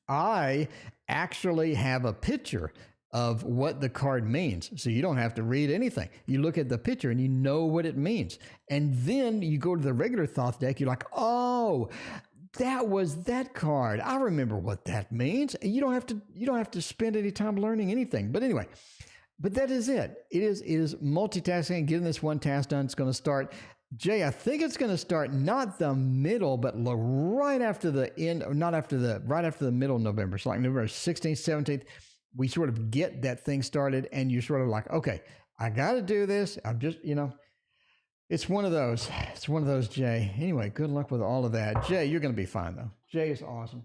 I actually have a picture of what the card means. So you don't have to read anything. You look at the picture and you know what it means. And then you go to the regular Thoth deck, you're like, oh, that was that card. I remember what that means. And you don't have to spend any time learning anything. But anyway, but that is it. It is multitasking, getting this one task done. It's going to start. Jay, I think it's going to start not the middle, but right after the end, or not after right after the middle of November. So like November 16th, 17th, we sort of get that thing started and you're sort of like, okay, I got to do this. I'm just, it's one of those. It's one of those, Jay. Anyway, good luck with all of that. Jay, you're going to be fine though. Jay is awesome.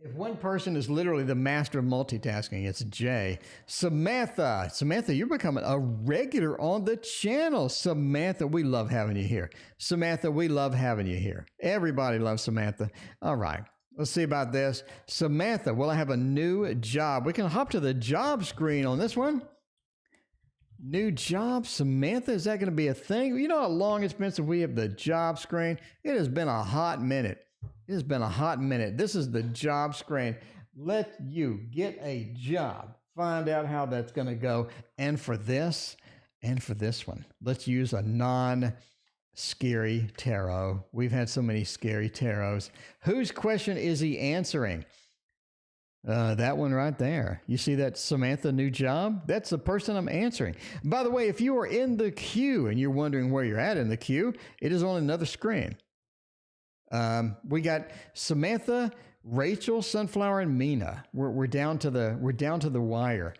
If one person is literally the master of multitasking, it's Jay. Samantha, you're becoming a regular on the channel. Samantha, we love having you here. Samantha, we love having you here. Everybody loves Samantha. All right, let's see about this. Samantha, will I have a new job? We can hop to the job screen on this one. New job, Samantha, is that going to be a thing? You know how long it's been since we have the job screen? It has been a hot minute. It has been a hot minute. This is the job screen. Let you get a job. Find out how that's going to go. And for this one, let's use a non-scary tarot. We've had so many scary tarots. Whose question is he answering? That one right there. You see that Samantha new job? That's the person I'm answering. By the way, if you are in the queue and you're wondering where you're at in the queue, it is on another screen. We got Samantha, Rachel, Sunflower, and Mina. We're down to the wire.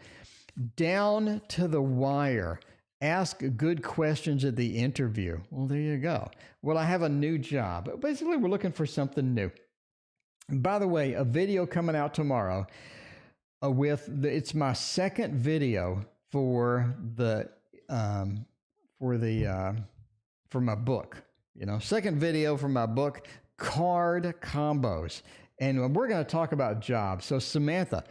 Down to the wire. Ask good questions at the interview. Well, there you go. Well, I have a new job. Basically, we're looking for something new. By the way, a video coming out tomorrow it's my second video for my book. Second video for my book, Card Combos. And we're going to talk about jobs. So Samantha,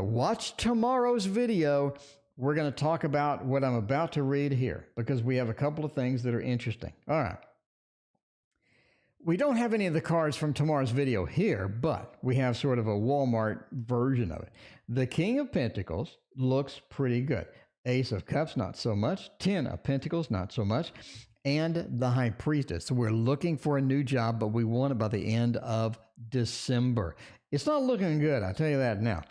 watch tomorrow's video. We're going to talk about what I'm about to read here because we have a couple of things that are interesting. All right. We don't have any of the cards from tomorrow's video here, but we have sort of a Walmart version of it. The King of Pentacles looks pretty good. Ace of Cups, not so much. 10 of Pentacles, not so much. And the High Priestess. So we're looking for a new job, but we want it by the end of December. It's not looking good, I'll tell you that now.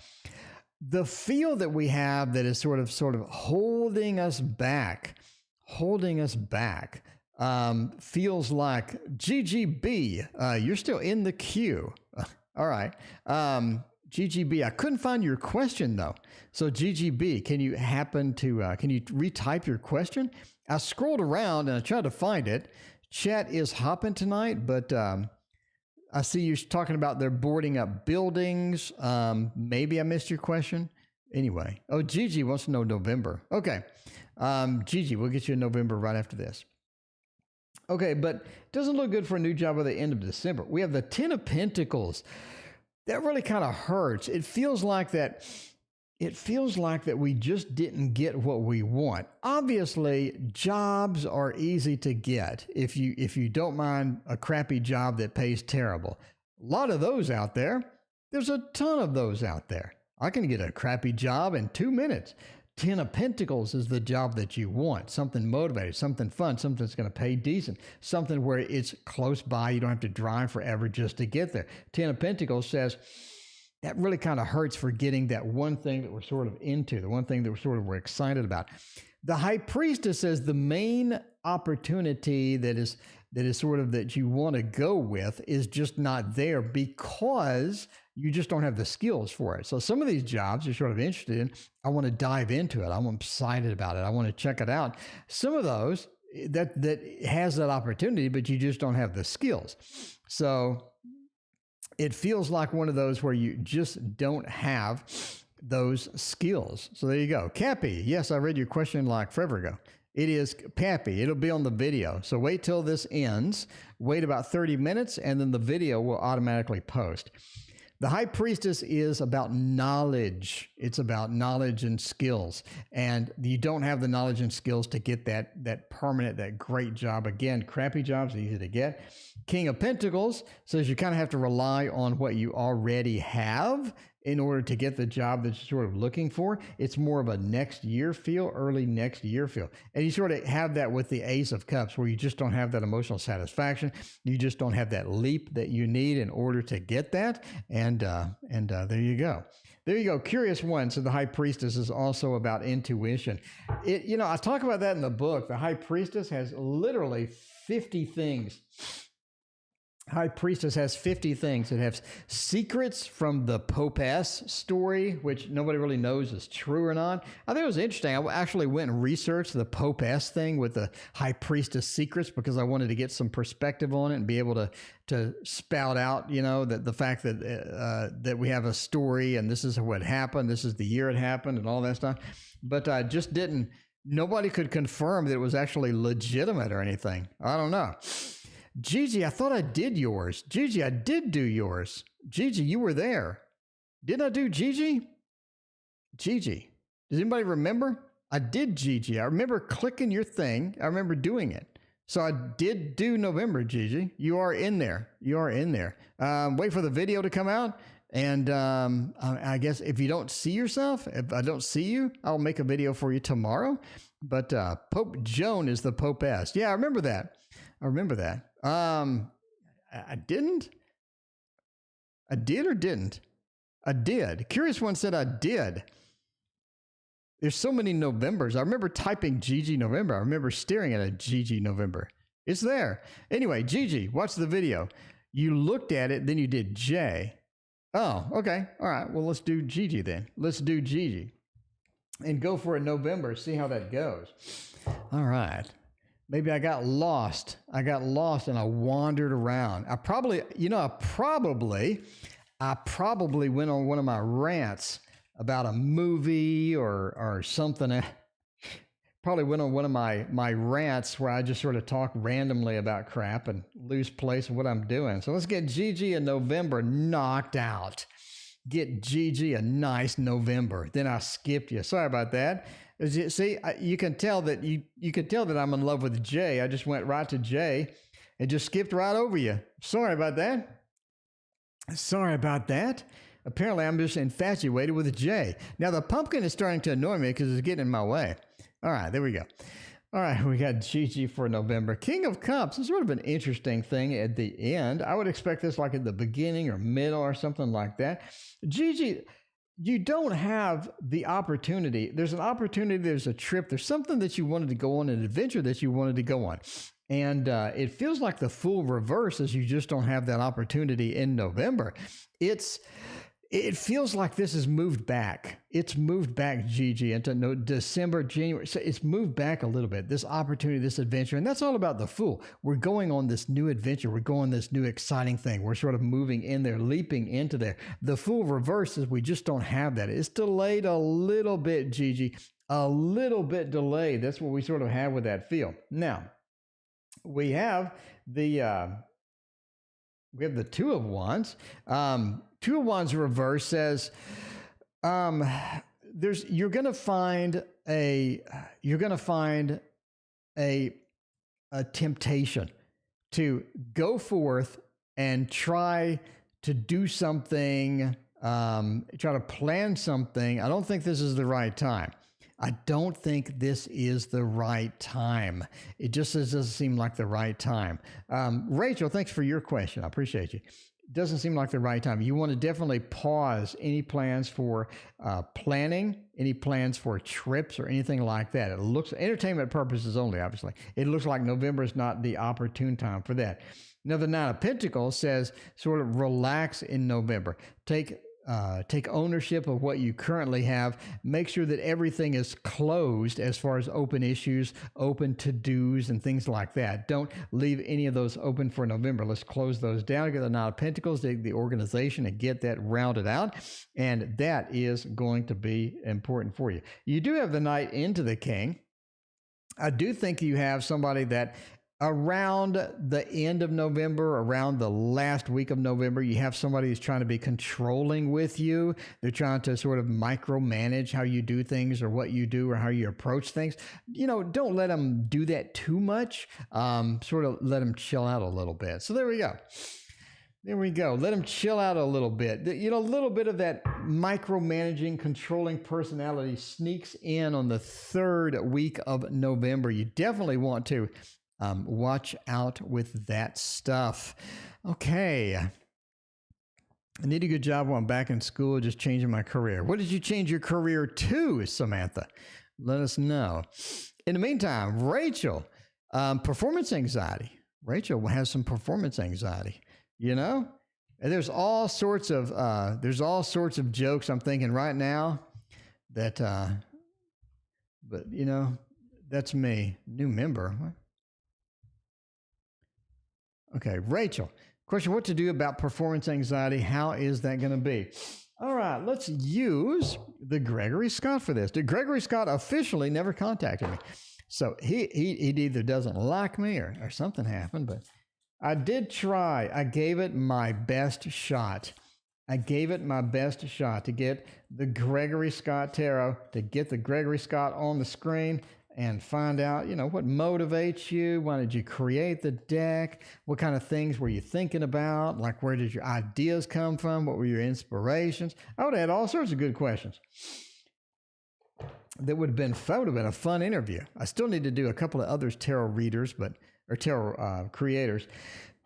The feel that we have that is sort of holding us back, feels like GGB, you're still in the queue. All right. GGB, I couldn't find your question though. So GGB, can you retype your question? I scrolled around and I tried to find it. Chat is hopping tonight, but I see you talking about they're boarding up buildings. Maybe I missed your question. Anyway, Gigi wants to know November. Okay. Gigi, we'll get you in November right after this. Okay, but it doesn't look good for a new job by the end of December. We have the Ten of Pentacles. That really kind of hurts. It feels like that. It feels like that we just didn't get what we want. Obviously, jobs are easy to get if you don't mind a crappy job that pays terrible. A lot of those out there. There's a ton of those out there. I can get a crappy job in 2 minutes. Ten of Pentacles is the job that you want. Something motivated, something fun, something that's going to pay decent, something where it's close by. You don't have to drive forever just to get there. Ten of Pentacles says that really kind of hurts for getting that one thing that we're sort of into, the one thing that we're excited about. The High Priestess says the main opportunity that is sort of that you want to go with is just not there because you just don't have the skills for it. So some of these jobs you're sort of interested in, I want to dive into it. I'm excited about it. I want to check it out. Some of those that has that opportunity, but you just don't have the skills. So it feels like one of those where you just don't have those skills. So there you go. Cappy, yes, I read your question like forever ago. It is Pappy. It'll be on the video. So wait till this ends. Wait about 30 minutes, and then the video will automatically post. The High Priestess is about knowledge. It's about knowledge and skills. And you don't have the knowledge and skills to get that permanent, that great job. Again, crappy jobs, easy to get. King of Pentacles says you kind of have to rely on what you already have in order to get the job that you're sort of looking for. It's more of a next year feel, early next year feel. And you sort of have that with the Ace of Cups, where you just don't have that emotional satisfaction. You just don't have that leap that you need in order to get that. And there you go. There you go. Curious One. So the High Priestess is also about intuition. I talk about that in the book. The High Priestess has literally 50 things. High Priestess has 50 things. It has secrets from the Pope-S story, which nobody really knows is true or not. I think it was interesting. I actually went and researched the Pope-S thing with the High Priestess secrets because I wanted to get some perspective on it and be able to spout out, that the fact that we have a story and this is what happened, this is the year it happened and all that stuff. But I just didn't. Nobody could confirm that it was actually legitimate or anything. I don't know. Gigi, I thought I did yours. Gigi, I did do yours. Gigi, you were there. Didn't I do Gigi? Gigi. Does anybody remember? I did Gigi. I remember clicking your thing. I remember doing it. So I did do November, Gigi. You are in there. You are in there. Wait for the video to come out. And I guess if you don't see yourself, if I don't see you, I'll make a video for you tomorrow. But Pope Joan is the Pope-S. Yeah, I remember that. I remember that. I didn't. I did or didn't? I did. Curious One said I did. There's so many Novembers. I remember typing Gigi November. I remember staring at a Gigi November. It's there. Anyway, Gigi, watch the video. You looked at it, then you did J. Oh, okay. All right. Well, let's do Gigi then. Let's do Gigi. And go for a November. See how that goes. All right. Maybe I got lost. I got lost and I wandered around. I probably went on one of my rants about a movie or something. Probably went on one of my rants where I just sort of talk randomly about crap and lose place of what I'm doing. So let's get Gigi in November knocked out. Get Gigi a nice November. Then I skipped you. Sorry about that. See, you can tell that you could tell that I'm in love with Jay. I just went right to Jay and just skipped right over you. Sorry about that. Sorry about that. Apparently, I'm just infatuated with Jay. Now, the pumpkin is starting to annoy me because it's getting in my way. All right, there we go. All right, we got Gigi for November. King of Cups is sort of an interesting thing at the end. I would expect this like at the beginning or middle or something like that. Gigi, you don't have the opportunity. There's an opportunity, there's a trip, there's something that you wanted to go on, an adventure that you wanted to go on. And it feels like the full reverse is you just don't have that opportunity in November. It feels like this has moved back. It's moved back, Gigi, into December, January. So it's moved back a little bit, this opportunity, this adventure. And that's all about the Fool. We're going on this new adventure. We're going on this new exciting thing. We're sort of moving in there, leaping into there. The Fool reverse is we just don't have that. It's delayed a little bit, Gigi, a little bit delayed. That's what we sort of have with that feel. Now, we have the Two of Wands. Two of Wands reverse says you're going to find a temptation to go forth and try to do something, try to plan something. I don't think this is the right time. I don't think this is the right time. It just doesn't seem like the right time. Rachel, thanks for your question. I appreciate you. It doesn't seem like the right time. You want to definitely pause any plans for planning, any plans for trips or anything like that. It looks, entertainment purposes only, obviously. It looks like November is not the opportune time for that. Now, the Nine of Pentacles says sort of relax in November. Take ownership of what you currently have. Make sure that everything is closed as far as open issues, open to-dos, and things like that. Don't leave any of those open for November. Let's close those down. Get the Nine of Pentacles, the organization, and get that rounded out. And that is going to be important for you. You do have the Knight into the King. I do think you have somebody that around the end of November, around the last week of November, you have somebody who's trying to be controlling with you. They're trying to sort of micromanage how you do things or what you do or how you approach things. You know, don't let them do that too much. Sort of let them chill out a little bit. So there we go. There we go. Let them chill out a little bit. You know, a little bit of that micromanaging, controlling personality sneaks in on the third week of November. You definitely want to watch out with that stuff. Okay. I did a good job while I'm back in school, just changing my career. What did you change your career to, Samantha? Let us know. In the meantime, Rachel, performance anxiety. Rachel has some performance anxiety, you know? And there's all sorts of jokes I'm thinking right now that, but you know, that's me. New member. What? Okay, Rachel, question, what to do about performance anxiety? How is that going to be? All right, let's use the Gregory Scott for this. Gregory Scott officially never contacted me. So he either doesn't like me or something happened, but I did try. I gave it my best shot. I gave it my best shot to get the Gregory Scott Tarot, to get the Gregory Scott on the screen and find out, you know, what motivates you. Why did you create the deck? What kind of things were you thinking about? Like, where did your ideas come from? What were your inspirations? I would have had all sorts of good questions. That would have been a fun interview. I still need to do a couple of others tarot readers, or tarot creators.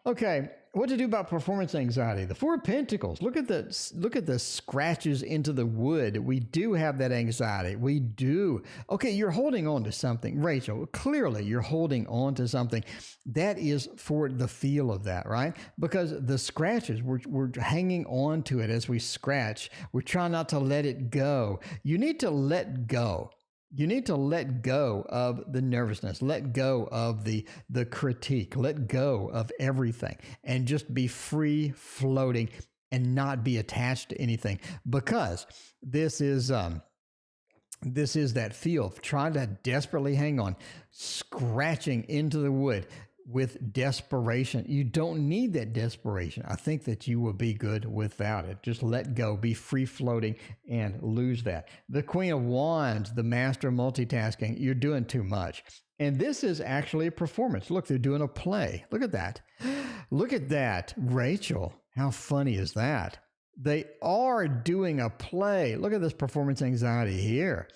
Okay, what to do about performance anxiety? The Four of Pentacles. Look at the scratches into the wood. We do have that anxiety. We do. Okay, you're holding on to something, Rachel. Clearly, you're holding on to something. That is for the feel of that, right? Because the scratches, we're hanging on to it as we scratch. We're trying not to let it go. You need to let go. You need to let go of the nervousness, let go of the critique, let go of everything, and just be free floating and not be attached to anything, because this is that feel of trying to desperately hang on, scratching into the wood with desperation. You don't need that desperation. I think that you will be good without it. Just let go, be free floating, and lose that. The Queen of Wands, the master of multitasking, you're doing too much. And this is actually a performance. Look, they're doing a play. Look at that. Look at that. Rachel, how funny is that? They are doing a play. Look at this performance anxiety here.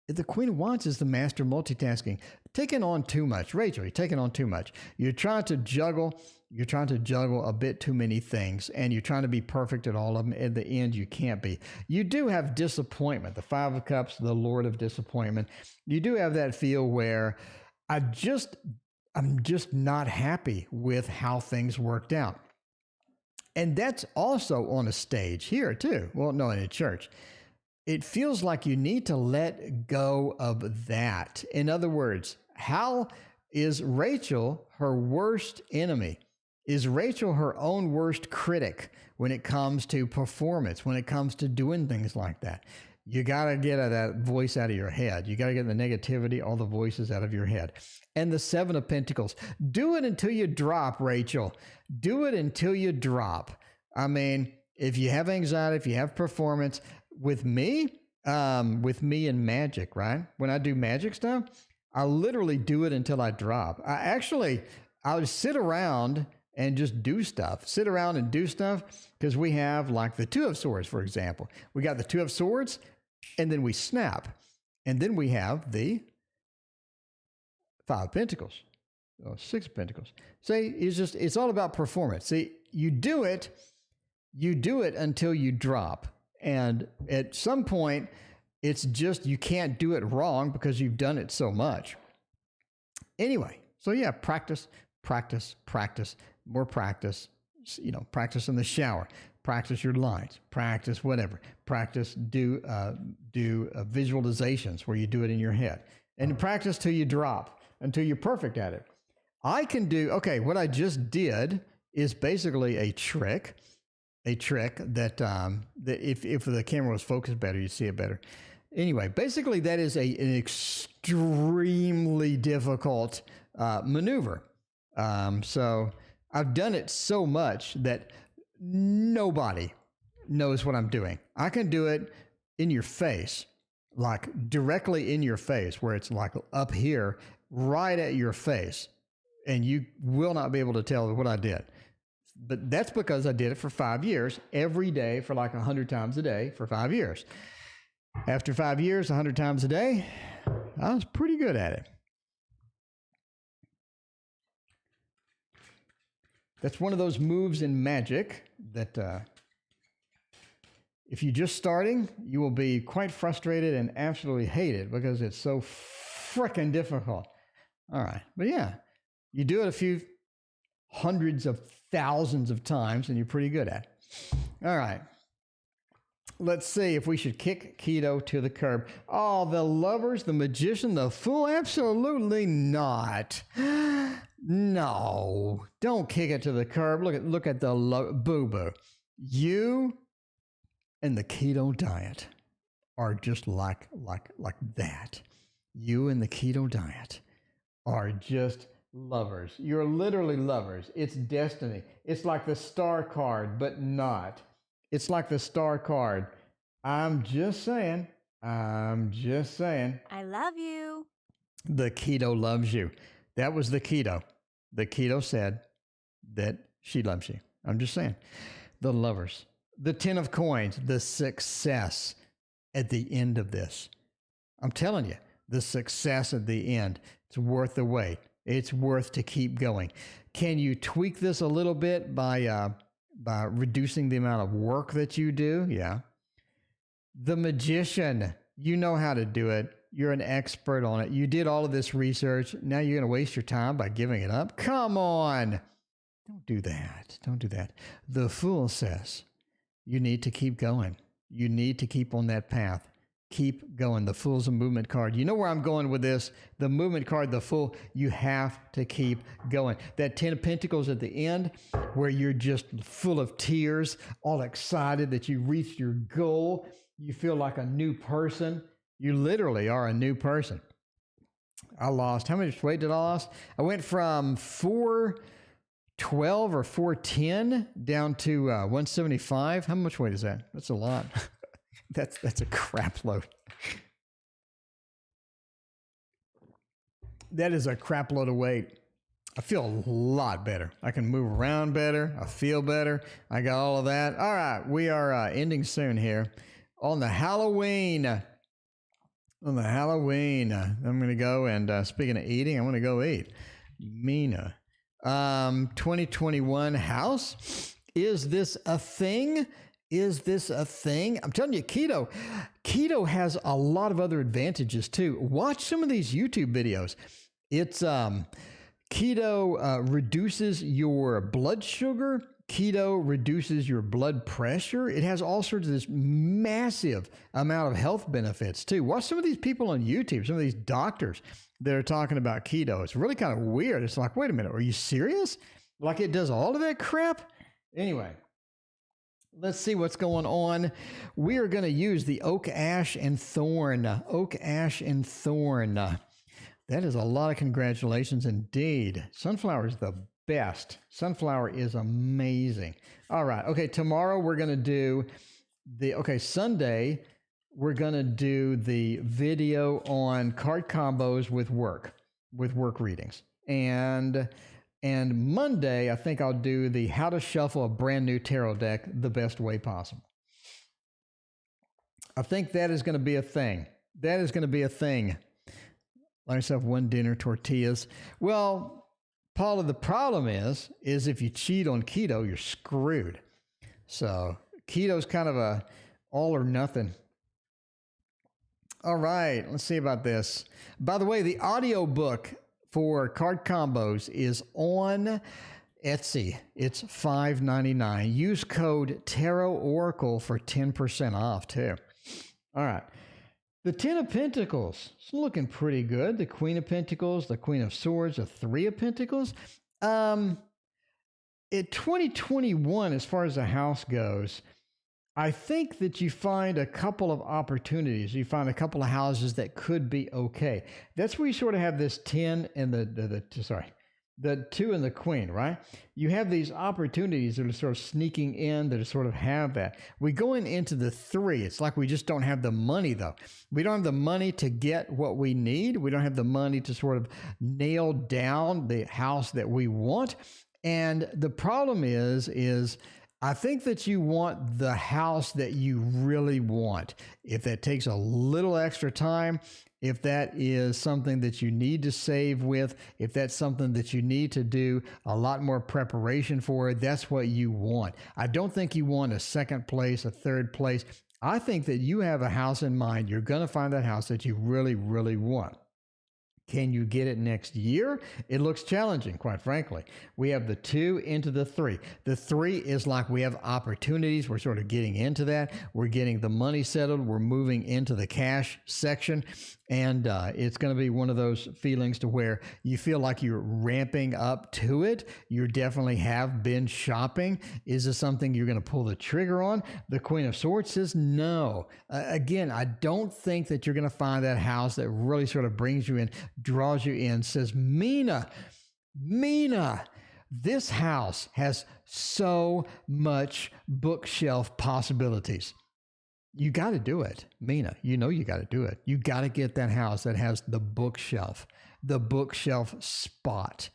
The Queen of Wands is the master of multitasking. Taking on too much. Rachel, you're taking on too much. You're trying to juggle a bit too many things, and you're trying to be perfect at all of them. At the end, you can't be. You do have disappointment. The Five of Cups, the Lord of Disappointment. You do have that feel where I'm just not happy with how things worked out. And that's also on a stage here too. Well, no, in a church. It feels like you need to let go of that. In other words, how is Rachel her worst enemy? Is Rachel her own worst critic when it comes to performance, when it comes to doing things like that? You got to get that voice out of your head. You got to get the negativity, all the voices out of your head. And the Seven of Pentacles. Do it until you drop, Rachel. Do it until you drop. I mean, if you have anxiety, if you have performance, with me in magic, right? When I do magic stuff, I literally do it until I drop. I would sit around and just do stuff. Sit around and do stuff because we have like the Two of Swords, for example. We got the Two of Swords, and then we snap. And then we have the Five of Pentacles, or Six of Pentacles. See, it's all about performance. See, you do it until you drop. And at some point, it's just you can't do it wrong because you've done it so much. Anyway, so yeah, practice, more practice, practice in the shower, practice your lines, practice whatever, practice, do visualizations where you do it in your head, and practice till you drop, until you're perfect at it. What I just did is basically a trick that if the camera was focused better, you'd see it better. Anyway, basically that is an extremely difficult maneuver. So I've done it so much that nobody knows what I'm doing. I can do it in your face, like directly in your face, where it's like up here, right at your face, and you will not be able to tell what I did. But that's because I did it for 5 years, every day for like 100 times a day for 5 years. After 5 years, 100 times a day, I was pretty good at it. That's one of those moves in magic that if you're just starting, you will be quite frustrated and absolutely hate it because it's so freaking difficult. All right. But yeah, you do it a few hundreds of thousands of times and you're pretty good at it. All right. Let's see if we should kick keto to the curb. Oh, the Lovers, the Magician, the Fool? Absolutely not. No, don't kick it to the curb. Look at the boo-boo. You and the keto diet are just like that. You and the keto diet are just lovers. You're literally lovers. It's destiny. It's like the star card, but not. It's like the star card. I'm just saying. I love you. The keto loves you. That was the keto. The keto said that she loves you. I'm just saying. The Lovers. The Ten of Coins. The success at the end of this. I'm telling you, the success at the end. It's worth the wait. It's worth to keep going. Can you tweak this a little bit by reducing the amount of work that you do? Yeah. The Magician. You know how to do it. You're an expert on it. You did all of this research. Now you're going to waste your time by giving it up? Come on. Don't do that. Don't do that. The Fool says you need to keep going. You need to keep on that path. Keep going. The Fool's a movement card. You know where I'm going with this? The movement card, the Fool, you have to keep going. That Ten of Pentacles at the end, where you're just full of tears, all excited that you reached your goal. You feel like a new person. You literally are a new person. I lost. How much weight did I lose? I went from 412 or 410 down to 175. How much weight is that? That's a lot. That's a crap load. That is a crap load of weight. I feel a lot better. I can move around better. I feel better. I got all of that. All right. We are ending soon here. On the Halloween, I'm going to go and speaking of eating, I'm going to go eat. Mina. 2021 house. Is this a thing? Is this a thing? I'm telling you, keto has a lot of other advantages too. Watch some of these YouTube videos. It's keto reduces your blood sugar. Keto reduces your blood pressure. It has all sorts of this massive amount of health benefits too. Watch some of these people on YouTube, some of these doctors that are talking about keto. It's really kind of weird. It's like, wait a minute, are you serious? Like it does all of that crap? Anyway, Let's see what's going on. We are going to use the oak, ash, and thorn. Oak, ash, and thorn. That is a lot of congratulations indeed. Sunflower is the best. Sunflower is amazing. All right. Okay, tomorrow we're going to do Sunday, we're going to do the video on card combos with work readings. And Monday, I think I'll do the how to shuffle a brand new tarot deck the best way possible. I think that is going to be a thing. Let yourself one dinner, tortillas. Well, Paula, the problem is if you cheat on keto, you're screwed. So keto's kind of a all or nothing. All right, let's see about this. By the way, the audio book for card combos is on Etsy. It's $5.99. Use code Tarot Oracle for 10% off too. All right. The 10 of Pentacles, it's looking pretty good. The Queen of Pentacles, the Queen of Swords, the 3 of Pentacles. In 2021, as far as the house goes, I think that you find a couple of opportunities. You find a couple of houses that could be okay. That's where you sort of have this 10 and the 2 and the Queen, right? You have these opportunities that are sort of sneaking in that sort of have that. We go into the 3. It's like we just don't have the money, though. We don't have the money to get what we need. We don't have the money to sort of nail down the house that we want. And the problem is I think that you want the house that you really want. If that takes a little extra time, if that is something that you need to save with, if that's something that you need to do a lot more preparation for, that's what you want. I don't think you want a second place, a third place. I think that you have a house in mind. You're going to find that house that you really, really want. Can you get it next year? It looks challenging, quite frankly. We have the 2 into the 3. The 3 is like we have opportunities. We're sort of getting into that. We're getting the money settled. We're moving into the cash section. And it's going to be one of those feelings to where you feel like you're ramping up to it. You definitely have been shopping. Is this something you're going to pull the trigger on? The Queen of Swords says no. Again, I don't think that you're going to find that house that really sort of brings you in, draws you in, says, Mina, this house has so much bookshelf possibilities. You got to do it, Mina. You know you got to do it. You got to get that house that has the bookshelf spot.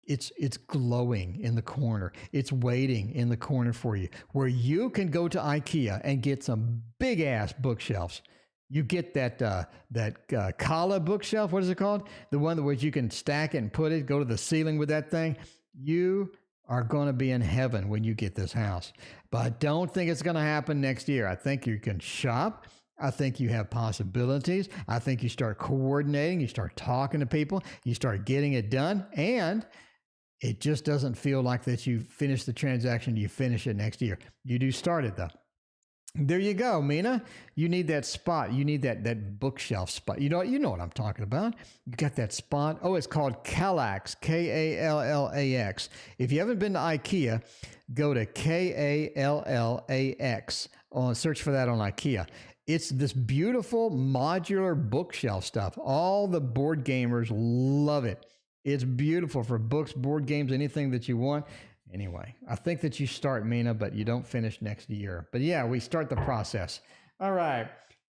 It's glowing in the corner. It's waiting in the corner for you, where you can go to IKEA and get some big ass bookshelves. You get that Kala bookshelf. What is it called? The one where you can stack it and put it, go to the ceiling with that thing. You are going to be in heaven when you get this house. But I don't think it's going to happen next year. I think you can shop. I think you have possibilities. I think you start coordinating. You start talking to people. You start getting it done. And it just doesn't feel like that you finish the transaction. You finish it next year. You do start it, though. There you go, Mina. You need that spot. You need that bookshelf spot. You know what I'm talking about. You got that spot. Oh, it's called Kallax, Kallax. If you haven't been to IKEA, go to Kallax. Search for that on IKEA. It's this beautiful modular bookshelf stuff. All the board gamers love it. It's beautiful for books, board games, anything that you want. Anyway, I think that you start, Mina, but you don't finish next year. But yeah, we start the process. All right.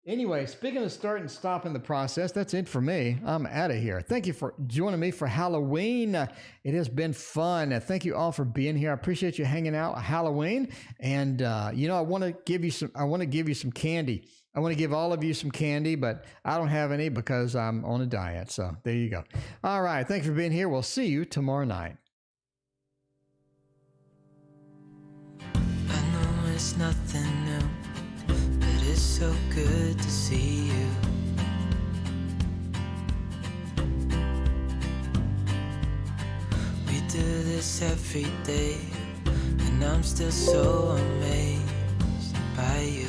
Anyway, speaking of starting and stopping the process, that's it for me. I'm out of here. Thank you for joining me for Halloween. It has been fun. Thank you all for being here. I appreciate you hanging out Halloween. And I want to give you some candy. I want to give all of you some candy, but I don't have any because I'm on a diet. So there you go. All right. Thank you for being here. We'll see you tomorrow night. It's nothing new, but it's so good to see you. We do this every day, and I'm still so amazed by you.